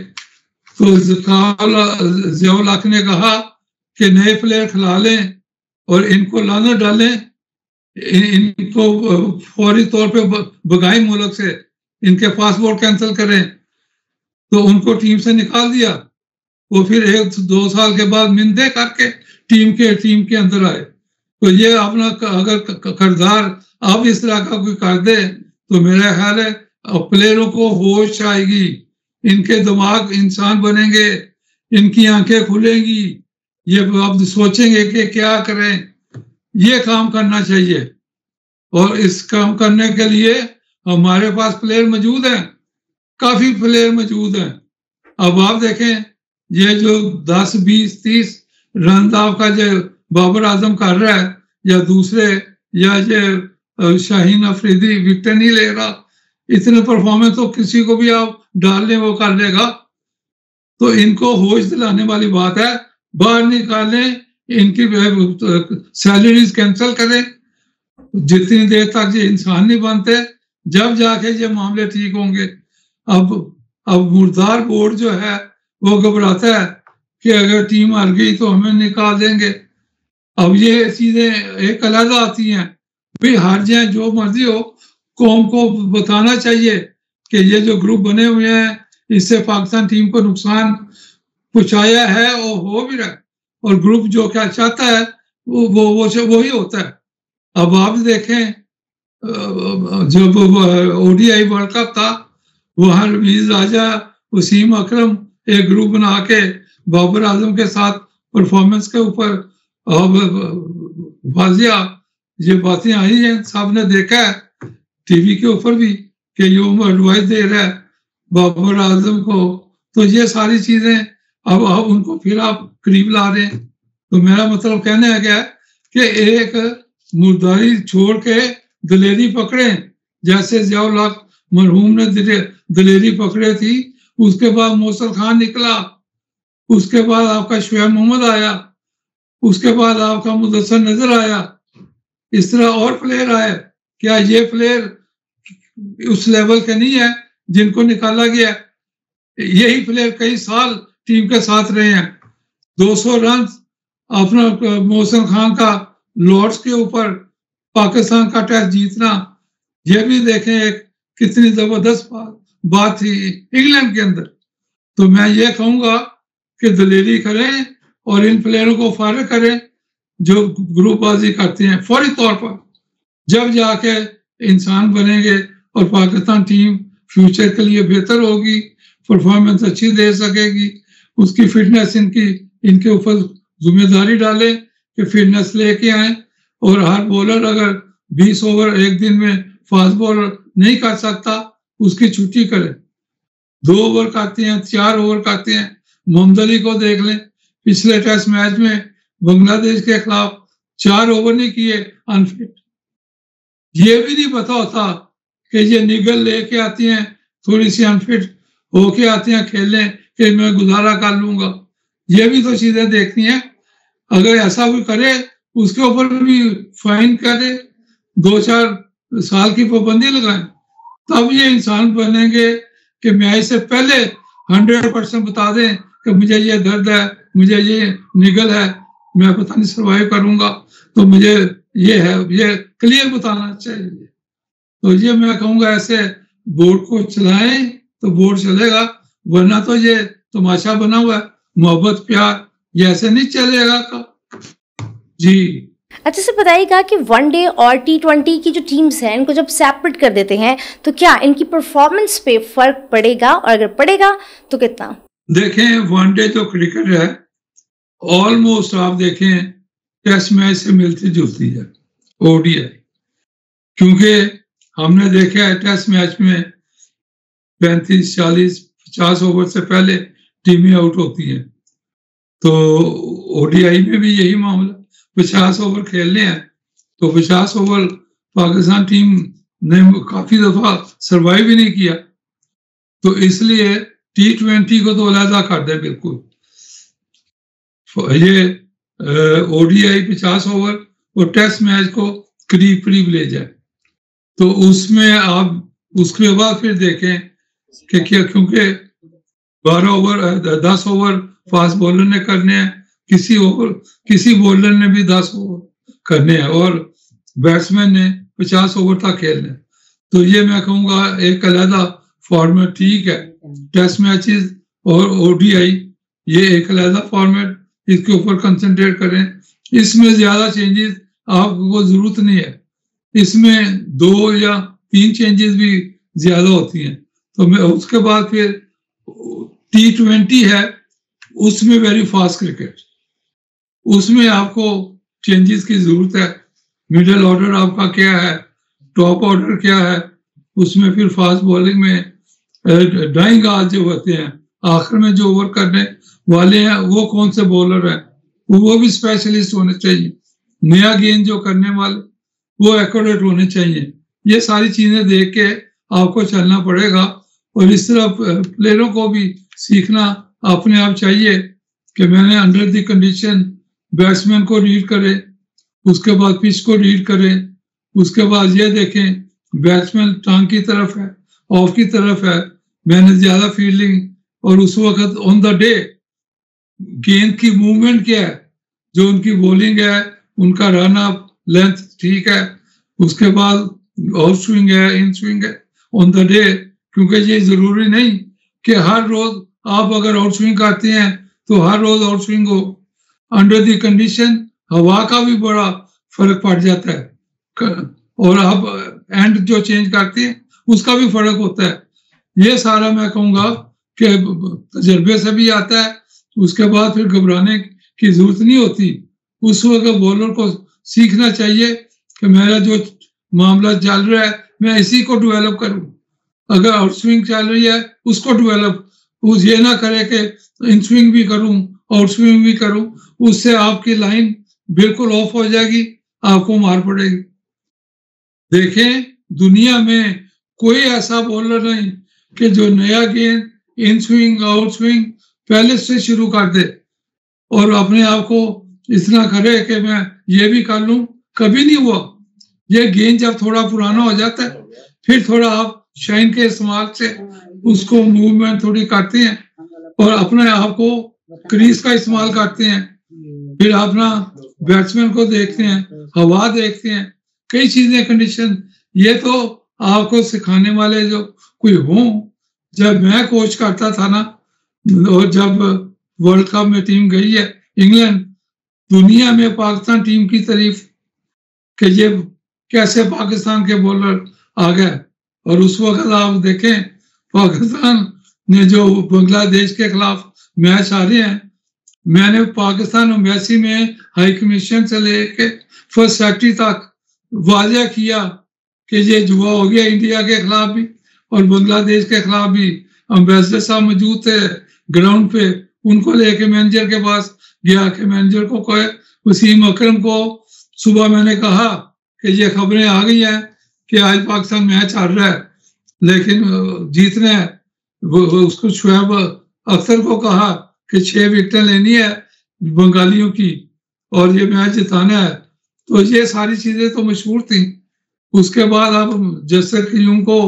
[SPEAKER 1] तो ज़ियाउल हक ने कहा कि नए प्लेयर खिला लें और इनको लाना डालें, इनको फौरी तौर पे बगाई मुल्क से इनके पासपोर्ट कैंसिल करें। तो उनको टीम से निकाल दिया, वो फिर 1-2 साल के बाद मिन्नतें करके टीम के अंदर आए। तो ये अपना अगर किरदार आप इस तरह का कोई कर दे, तो मेरा ख्याल है प्लेयरों को होश आएगी, इनके दिमाग इंसान बनेंगे, इनकी आंखें खुलेंगी, ये अब सोचेंगे कि क्या करें। ये काम करना चाहिए, और इस काम करने के लिए हमारे पास प्लेयर मौजूद हैं, काफी प्लेयर मौजूद हैं। अब आप देखें, ये जो 10, 20, 30 रन आपका जो बाबर आजम कर रहा है, या दूसरे, या ये शाहीन अफरीदी विकेट नहीं ले रहा, इतने परफॉर्मेंस तो किसी को भी आप डाल लें वो कर लेगा। तो इनको होश दिलाने वाली बात है, बाहर निकालें, इनकी सैलरीज कैंसिल करें, जितनी देर तक ये इंसान नहीं बनते, जब जाके ये मामले ठीक होंगे। अब मुर्दार बोर्ड जो है वो घबराता है कि अगर टीम हार गई तो हमें निकाल देंगे। अब ये चीजें एक अलग आती हैं, भाई हार जाए जो मर्जी हो, कौम को बताना चाहिए कि ये जो ग्रुप बने हुए हैं, इससे पाकिस्तान टीम को नुकसान पहुंचाया है, और हो भी रहा, और ग्रुप जो क्या चाहता है वो ही होता है। अब आप देखें जब ODI वर्ल्ड कप था, वहां रमीज राजा, वसीम अकरम एक ग्रुप बना के बाबर आजम के साथ परफॉर्मेंस के ऊपर वाजिया ये बातें आई हैं, सबने देखा है टीवी के ऊपर भी कि ये एडवाइस दे रहा है बाबर आजम को। तो ये सारी चीजें अब उनको फिर आप करीब ला रहे हैं। तो मेरा मतलब कहने है क्या कि एक मुर्दारी छोड़ के दलेरी पकड़े, जैसे जियाउल हक मरहूम ने दलेरी पकड़े थी। उसके बाद मोहसिन खान निकला, उसके बाद आपका शुएब मोहम्मद आया, उसके बाद आपका मुदस्सिर नजर आया। इस तरह और प्लेयर आए। क्या ये प्लेयर उस लेवल के नहीं है जिनको निकाला गया? यही प्लेयर कई साल टीम के साथ रहे हैं। 200 रन अपना मोहसिन खान का लॉर्ड्स के ऊपर पाकिस्तान का टेस्ट जीतना, ये भी देखें एक कितनी जबरदस्त बात थी इंग्लैंड के अंदर। तो मैं ये कहूंगा कि दलेरी करें और इन प्लेयरों को फारिग करें जो ग्रुपबाजी करते हैं। फौरी तौर पर जब जाके इंसान बनेंगे और पाकिस्तान टीम फ्यूचर के लिए बेहतर होगी, परफॉर्मेंस अच्छी दे सकेगी, उसकी फिटनेस इनके ऊपर जिम्मेदारी डालें कि फिटनेस लेके आए। और हर बॉलर अगर 20 ओवर एक दिन में फास्ट बॉलर नहीं कर सकता, उसकी छुट्टी करें। 2 ओवर करते हैं, 4 ओवर करते हैं। मोहम्मद अली को देख लें, पिछले टेस्ट मैच में बांग्लादेश के खिलाफ 4 ओवर नहीं किए, अनफिट। ये भी नहीं पता होता कि ये निगल लेके आती हैं, थोड़ी सी अनफिट होके आती हैं खेलने कि मैं गुजारा कर लूंगा। ये भी तो चीजें देखनी है। अगर ऐसा भी करे उसके ऊपर भी फाइन करे, 2-4 साल की पाबंदी लगाएं, तब ये इंसान बनेंगे कि मैच से पहले 100% बता दें कि मुझे ये दर्द है, मुझे ये निगल है, मैं पता नहीं सर्वाइव करूंगा, तो मुझे ये है, ये क्लियर बताना चाहिए। तो ये मैं कहूंगा ऐसे बोर्ड को चलाएं तो बोर्ड चलेगा, वरना तो ये तमाशा बना हुआ है, मोहब्बत प्यार ये ऐसे नहीं चलेगा का। जी
[SPEAKER 2] अच्छा सर, बताइएगा कि वनडे और T20 की जो टीम्स हैं इनको जब सेपरेट कर देते हैं तो क्या इनकी परफॉर्मेंस पे फर्क पड़ेगा, और अगर पड़ेगा तो कितना?
[SPEAKER 1] देखें, वनडे जो क्रिकेट है ऑलमोस्ट आप देखें टेस्ट मैच से मिलती जुलती है ODI, क्योंकि हमने देखा है टेस्ट मैच में 35, 40, 50 ओवर से पहले टीमें आउट होती हैं। तो ODI में भी यही मामला, 50 ओवर खेलने हैं तो 50 ओवर पाकिस्तान टीम ने काफी दफा सरवाइव ही नहीं किया। तो इसलिए T20 को तो अलहदा कर दे बिल्कुल। ये ODI 50 ओवर और टेस्ट मैच को करीब करीब ले जाए। तो उसमें आप उसके बाद फिर देखें कि क्या, क्योंकि 12 ओवर 10 ओवर फास्ट बॉलर ने करने हैं, किसी बॉलर ने भी 10 ओवर करने हैं और बैट्समैन ने 50 ओवर तक खेलने। तो ये मैं कहूँगा एक अलहदा फॉर्मेट ठीक है। टेस्ट मैचेस और ODI ये एक अलहदा फॉर्मेट, इसके ऊपर कंसंट्रेट करें। इसमें ज्यादा चेंजेस आपको जरूरत नहीं है, इसमें 2 या 3 चेंजेस भी ज्यादा होती हैं। तो मैं उसके बाद फिर T20 है, उसमें वेरी फास्ट क्रिकेट, उसमें आपको चेंजेस की जरूरत है। मिडिल ऑर्डर आपका क्या है, टॉप ऑर्डर क्या है, उसमें फिर फास्ट बॉलिंग में डाइंग आज जो होते हैं, आखिर में जो ओवर करने वाले हैं वो कौन से बॉलर हैं, वो भी स्पेशलिस्ट होने चाहिए। नया गेंद जो करने वाले वो एक्यूरेट होने चाहिए। ये सारी चीजें देख के आपको चलना पड़ेगा। और इस तरह प्लेयरों को भी सीखना अपने आप चाहिए कि मैंने अंडर द कंडीशन बैट्समैन को रीड करे, उसके बाद पिच को रीड करे, उसके बाद ये देखें बैट्समैन टांग की तरफ है, ऑफ की तरफ है, मैंने ज्यादा फील्डिंग, और उस वक्त ऑन द डे गेंद की मूवमेंट क्या है, जो उनकी बॉलिंग है, उनका रन अप लेंथ ठीक है, उसके बाद आउट स्विंग है, इन स्विंग है ऑन द डे। क्योंकि ये जरूरी नहीं कि हर रोज आप अगर आउट स्विंग करते हैं तो हर रोज आउट स्विंग हो। अंडर द कंडीशन हवा का भी बड़ा फर्क पड़ जाता है। और अब एंड जो चेंज करती है उसका भी फर्क होता है। ये सारा मैं कहूँगा कि तजर्बे से भी आता है। उसके बाद फिर घबराने की जरूरत नहीं होती। उस वक्त बॉलर को सीखना चाहिए कि मेरा जो मामला चल रहा है मैं इसी को डेवलप करूं। अगर आउट स्विंग चल रही है उसको डेवलप, उस ये ना करे कि इन स्विंग भी करूं आउट स्विंग भी करूं, उससे आपकी लाइन बिल्कुल ऑफ हो जाएगी, आपको मार पड़ेगी। देखें दुनिया में कोई ऐसा बॉलर नहीं कि जो नया गेंद इन स्विंग आउट स्विंग पहले से शुरू कर दे और अपने आप को इतना करे कि मैं ये भी कर लूं, कभी नहीं हुआ। ये गेंद जब थोड़ा पुराना हो जाता है फिर थोड़ा आप शाइन के इस्तेमाल से उसको मूवमेंट थोड़ी करते हैं और अपने आप को क्रीज का इस्तेमाल करते हैं, फिर अपना बैट्समैन को देखते हैं, हवा देखते हैं, कई चीजें कंडीशन। ये तो आपको सिखाने वाले जो कोई हों। जब मैं कोच करता था ना और जब वर्ल्ड कप में टीम गई है इंग्लैंड, दुनिया में पाकिस्तान टीम की तारीफ कि ये कैसे पाकिस्तान के बॉलर आ गए। और उस वक्त आप देखें पाकिस्तान ने जो बांग्लादेश के खिलाफ मैच हारे हैं, मैंने पाकिस्तान एम्बेसी में हाई कमीशन से लेके फर्स्ट सेक्रेटरी तक वाज़ेह किया कि ये जुआ हो गया इंडिया के खिलाफ भी और बांग्लादेश के खिलाफ भी। एम्बेसडर साहब मौजूद थे ग्राउंड पे, उनको लेके मैनेजर के पास गया कि मैनेजर को कहे वसीम अकरम को सुबह मैंने कहा कि ये खबरें आ गई हैं कि आज पाकिस्तान मैच हार रहा है लेकिन जीतना है। उसको शुएब अख्तर को कहा कि 6 विकेटें लेनी है बंगालियों की और ये मैच जिताना है। तो ये सारी चीजें तो मशहूर थी। उसके बाद अब जैसे कि को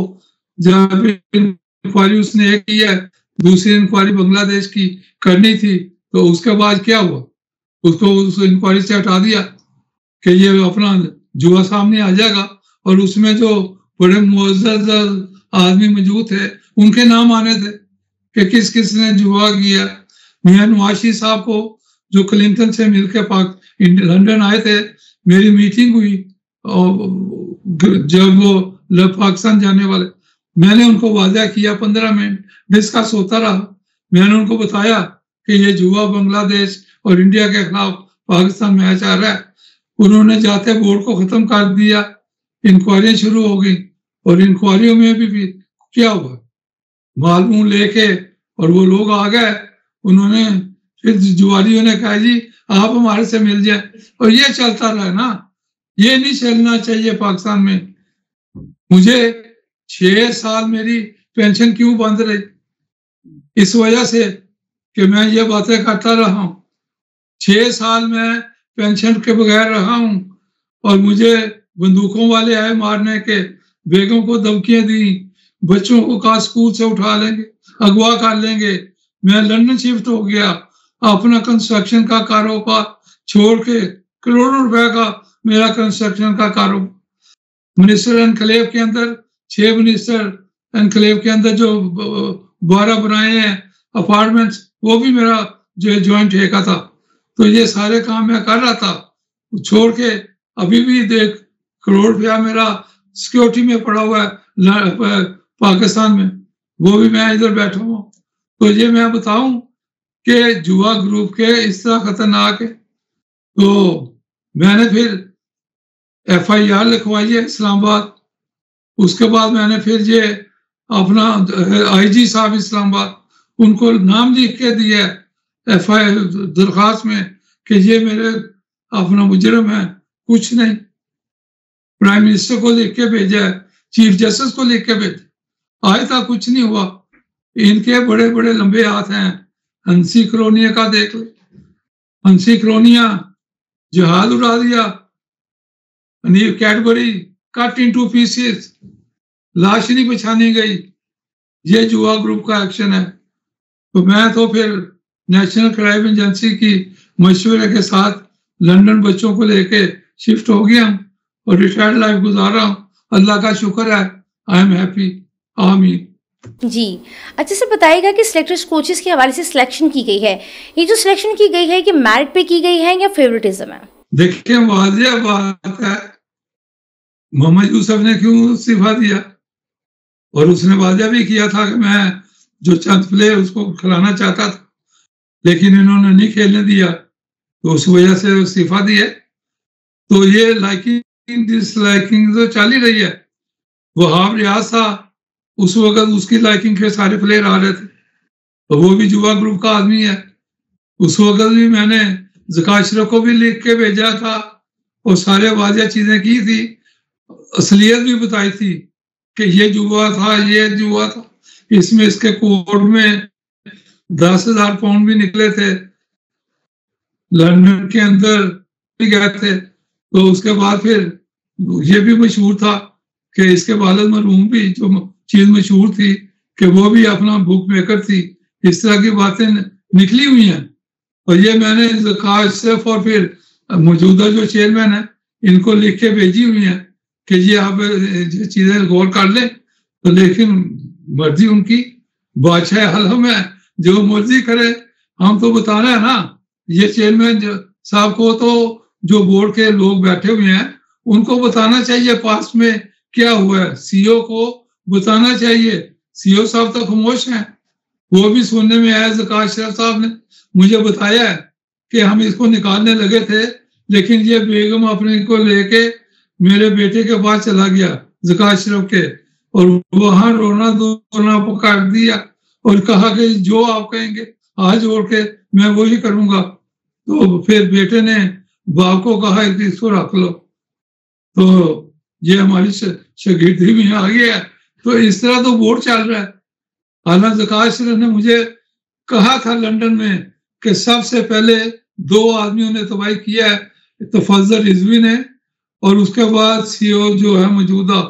[SPEAKER 1] जब इंक्वायरी उसने एक की है, दूसरी इंक्वायरी बांग्लादेश की करनी थी, तो उसके बाद क्या हुआ, उसको उस इंक्वायरी से हटा दिया कि ये अपना जुआ सामने आ जाएगा और उसमें जो बड़े मुअज़्ज़ज़ आदमी मौजूद थे उनके नाम आने थे कि किस किस ने जुआ किया। मियां नवाशी साहब को जो क्लिंटन से मिलकर लंदन आए थे, मेरी मीटिंग हुई और जब वो पाकिस्तान जाने वाले, मैंने उनको वादा किया 15 मिनट डिस्कस होता रहा। मैंने उनको बताया कि ये जुआ बांग्लादेश और इंडिया के खिलाफ पाकिस्तान मैच आ रहा है। उन्होंने जाते बोर्ड को खत्म कर दिया, इंक्वायरियां शुरू हो गई और इंक्वायरियों में भी क्या हुआ, मालूम लेके और वो लोग आ गए। उन्होंने फिर जुआरियों ने कहा जी आप हमारे से मिल जाए और ये चलता रहा ना। ये नहीं चलना चाहिए पाकिस्तान में। मुझे 6 साल मेरी पेंशन क्यों बंद रही, इस वजह से कि मैं ये बातें करता रहा हूँ। 6 साल मैं पेंशन के बगैर रहा हूँ और मुझे बंदूकों वाले आए मारने के, बेगों को धमकियां दी, बच्चों को कहा स्कूल से उठा लेंगे, अगवा कर लेंगे। मैं लंदन शिफ्ट हो गया, अपना कंस्ट्रक्शन का कारोबार छोड़ के, करोड़ों रुपए का मेरा कंस्ट्रक्शन का कारोबार। मिनिस्टर एनक्लेव के अंदर 6 मिनिस्टर एनक्लेव के अंदर जो 12 बनाए हैं अपार्टमेंट्स, वो भी मेरा जो ज्वाइंट ठेका था। तो ये सारे काम मैं कर रहा था छोड़ के। अभी भी देख करोड़ रुपया मेरा सिक्योरिटी में पड़ा हुआ है पाकिस्तान में, वो भी मैं इधर बैठा हूँ। तो ये मैं बताऊं कि जुआ ग्रुप के इस तरह खतरनाक है। तो मैंने फिर FIR लिखवाई है इस्लामाबाद। उसके बाद मैंने फिर ये अपना IG साहब इस्लामाबाद, उनको नाम लिख के दिया FIR दरखास्त में कि ये मेरे अपना मुजरिम है, कुछ नहीं। प्राइम मिनिस्टर को लिख के भेजा है, चीफ जस्टिस को लिख के भेजा, आज तक कुछ नहीं हुआ। इनके बड़े बड़े लंबे हाथ हैं। हंसी कॉलोनिया का देख ले, हंसी कॉलोनिया जहाज उड़ा दिया, कैडबरी कट इनटू पीसेस, लाश नहीं पहचानी गई। ये जुआ ग्रुप का एक्शन है। तो मैं तो फिर नेशनल क्राइम एजेंसी की मशवरे के साथ लंदन बच्चों को लेके शिफ्ट हो गया और रिटायर्ड लाइफ गुजार रहा हूँ। अल्लाह का शुक्र है, आई एम हैप्पी। आमीन
[SPEAKER 2] जी। अच्छा सर बताइएगा कि सिलेक्टर्स कोचेस के हवाले से सिलेक्शन की गई है, ये जो सिलेक्शन की गई है कि मेरिट पे की गई है या फेवरेटिज्म है?
[SPEAKER 1] देखिए वाज़ेह बात है मोहम्मद यूसुफ ने क्यों इस्तीफा दिया, और उसने वादा भी किया था कि मैं जो चंद प्लेयर उसको खिलाना चाहता था, लेकिन इन्होंने नहीं खेलने दिया, तो उस वजह से इस्तीफा दिया। तो ये लाइकिंग डिसलाइकिंग तो चल ही रही है। वहाब रियाज था, उस वक्त उसकी लाइकिंग के सारे प्लेयर आ रहे थे, और वो भी जुआ ग्रुप का आदमी है। उस वक्त भी मैंने ज़कात अशरफ को भी लिख के भेजा था और सारे वाजिया चीजें की थी, असलियत भी बताई थी कि ये जुआ था, ये जुआ था। इसमें इसके कोर्ट में 10,000 पाउंड भी निकले थे, लंदन के अंदर भी गए थे। तो उसके बाद फिर ये भी मशहूर था कि इसके वालिद मरहूम भी जो चीज मशहूर थी कि वो भी अपना बुक मेकर थी। इस तरह की बातें निकली हुई हैं, और ये मैंने ज़कात अशरफ और फिर मौजूदा जो चेयरमैन है इनको लिख के भेजी हुई है कि ये आप ये चीजें गौर कर लें। तो लेकिन मर्जी उनकी, बादशाह आलम है, जो मर्जी करे। हम तो बताना है ना, ये चेयरमैन साहब को तो जो बोर्ड के लोग बैठे हुए हैं उनको बताना चाहिए पास्ट में क्या हुआ है, सीईओ को बताना चाहिए। सीईओ साहब तो खामोश हैं। वो भी सुनने में आया, ज़कात अशरफ साहब ने मुझे बताया है कि हम इसको निकालने लगे थे, लेकिन ये बेगम अपने को लेके मेरे बेटे के पास चला गया ज़कात अशरफ के, और वहां रोना धोना पकड़ दिया और कहा कि जो आप कहेंगे हाथ जोड़ के मैं वही करूंगा। तो फिर बेटे ने बाप को कहा कि इसको रख लो। तो ये हमारी शागिर्दी में आ गया। तो इस तरह तो बोर्ड चल रहा है। हालांकि ज़कात अशरफ ने मुझे कहा था लंदन में कि सबसे पहले 2 आदमियों ने तबाही किया है, तफज्जल रिजवी ने और उसके बाद सीईओ जो है मौजूदा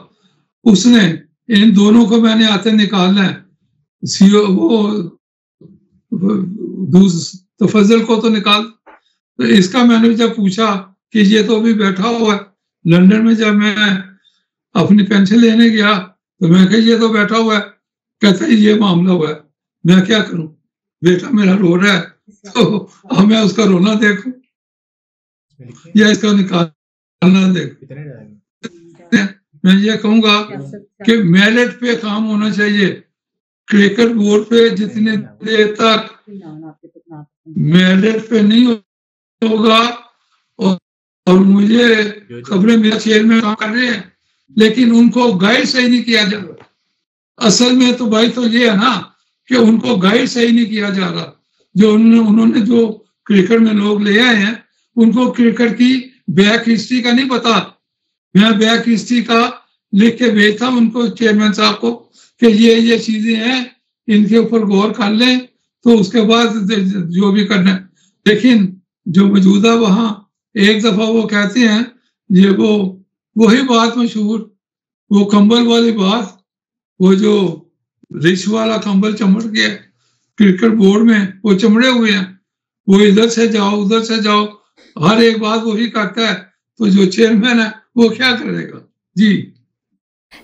[SPEAKER 1] उसने। इन दोनों को मैंने आते निकालना है। सीईओ वो तफज्जल को तो निकाल। तो इसका मैंने जब पूछा कि ये तो अभी बैठा हुआ है लंदन में, जब मैं अपनी पेंशन लेने गया तो मैं कहा ये तो बैठा हुआ है, कहता है ये मामला हुआ है, मैं क्या करूं, बेटा मेरा रो रहा है, तो अब मैं उसका रोना देखूं या इसका निकालना देखूं। मैं ये कहूंगा कि मेरिट पे काम होना चाहिए। क्रिकेट बोर्ड पे जितनी देर तक मेरिट पे नहीं होगा, और मुझे खबरें मेरे चेयरमैन काम कर रहे हैं, लेकिन उनको गाइड सही नहीं किया जा रहा। असल में तो भाई तो ये है ना कि उनको गाइड सही नहीं किया जा रहा। जो उन्होंने जो क्रिकेट में लोग ले आए हैं उनको क्रिकेट की बैक हिस्ट्री का नहीं पता। मैं बैक हिस्ट्री का लिख के भेजता उनको चेयरमैन साहब को कि ये चीजें हैं, इनके ऊपर गौर कर लें, तो उसके बाद जो भी करना है। लेकिन जो मौजूदा वहां एक दफा वो कहते हैं, ये वही बात मशहूर, वो कंबल वाली बात, वो जो रिच वाला कंबल चमड़ गया क्रिकेट बोर्ड में, वो चमड़े हुए हैं, वो इधर से जाओ उधर से जाओ, हर एक बात वही करता है। तो जो चेयरमैन है वो क्या करेगा जी।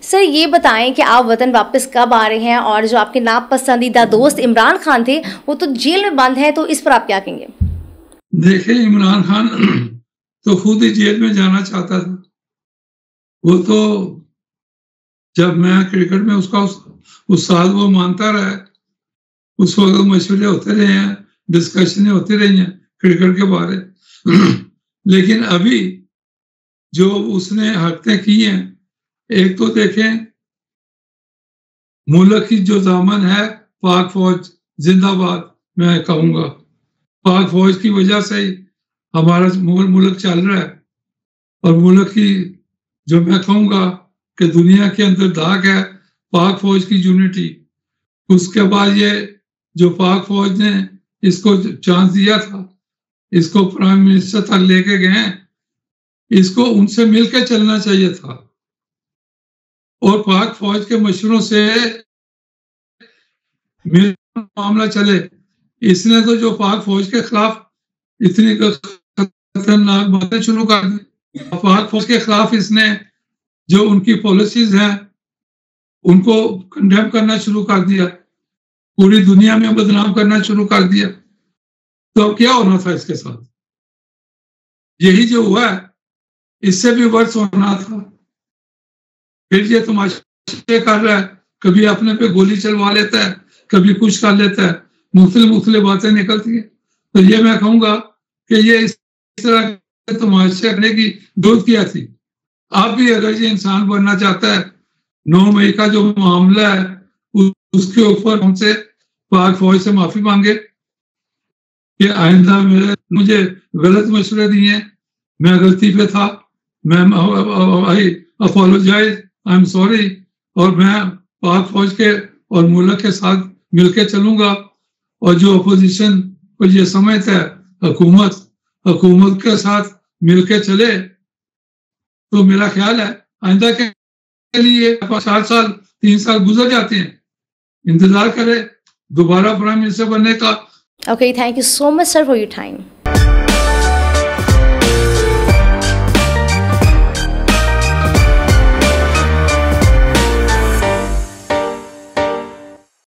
[SPEAKER 2] सर ये बताएं कि आप वतन वापस कब आ रहे हैं, और जो आपके नापसंदीदा दोस्त इमरान खान थे वो तो जेल में बंद है, तो इस पर आप क्या कहेंगे?
[SPEAKER 1] देखिए, इमरान खान तो खुद ही जेल में जाना चाहता था। वो तो जब मैं क्रिकेट में उसका उस साल वो मानता रहा, उस वक्त मशवरे होते रहे हैं, डिस्कशनें होती रही हैं क्रिकेट के बारे। लेकिन अभी जो उसने हरकतें की हैं, एक तो देखें, मुल्क की जो दामन है पाक फौज जिंदाबाद, मैं कहूँगा पाक फौज की वजह से ही हमारा मुल्क चल रहा है। और मुल्क की जो मैं कहूँगा कि दुनिया के अंदर दाग है पाक फौज की यूनिटी। उसके बाद ये जो पाक फौज ने इसको चांस दिया था, इसको प्राइम मिनिस्टर तक लेके गए, इसको उनसे मिलकर चलना चाहिए था। और पाक फौज के मशवरों से मामला चले। इसने तो जो पाक फौज के खिलाफ इतनी खतरनाक बातें शुरू कर दी, पाक फौज के खिलाफ इसने जो उनकी पॉलिसीज हैं उनको कंडेम करना शुरू कर दिया, पूरी दुनिया में बदनाम करना शुरू कर दिया। तो अब क्या होना था इसके साथ? यही जो हुआ है इससे भी वर्ष होना था। फिर ये तमाशे कर रहा है, कभी अपने पे गोली चलवा लेता है, कभी कुछ कर लेता है, मुख्तलिफ बातें निकलती हैं। तो ये मैं कहूँगा कि ये इस तरह के तमाशे करने की जरूरत क्या थी। आप भी अगर ये इंसान बनना चाहता है, 9 मई का जो मामला है उसके ऊपर हमसे पाक फौज से माफी मांगे कि आइंदा मुझे गलत मशवरे दिए, मैं गलती पे था, मैं आई अपोलोजाइज, आई एम सॉरी, और मैं पाक फौज के और मुल्क के साथ मिलके चलूंगा। और जो अपोजिशन को ये समझता है हुकूमत के साथ मिलके चले, तो मेरा ख्याल है आइंदा के लिए 7 साल 3 साल गुजर जाते हैं, इंतजार करें दोबारा प्राइम मिनिस्टर बनने का।
[SPEAKER 2] Okay, thank you so much, sir, for your time.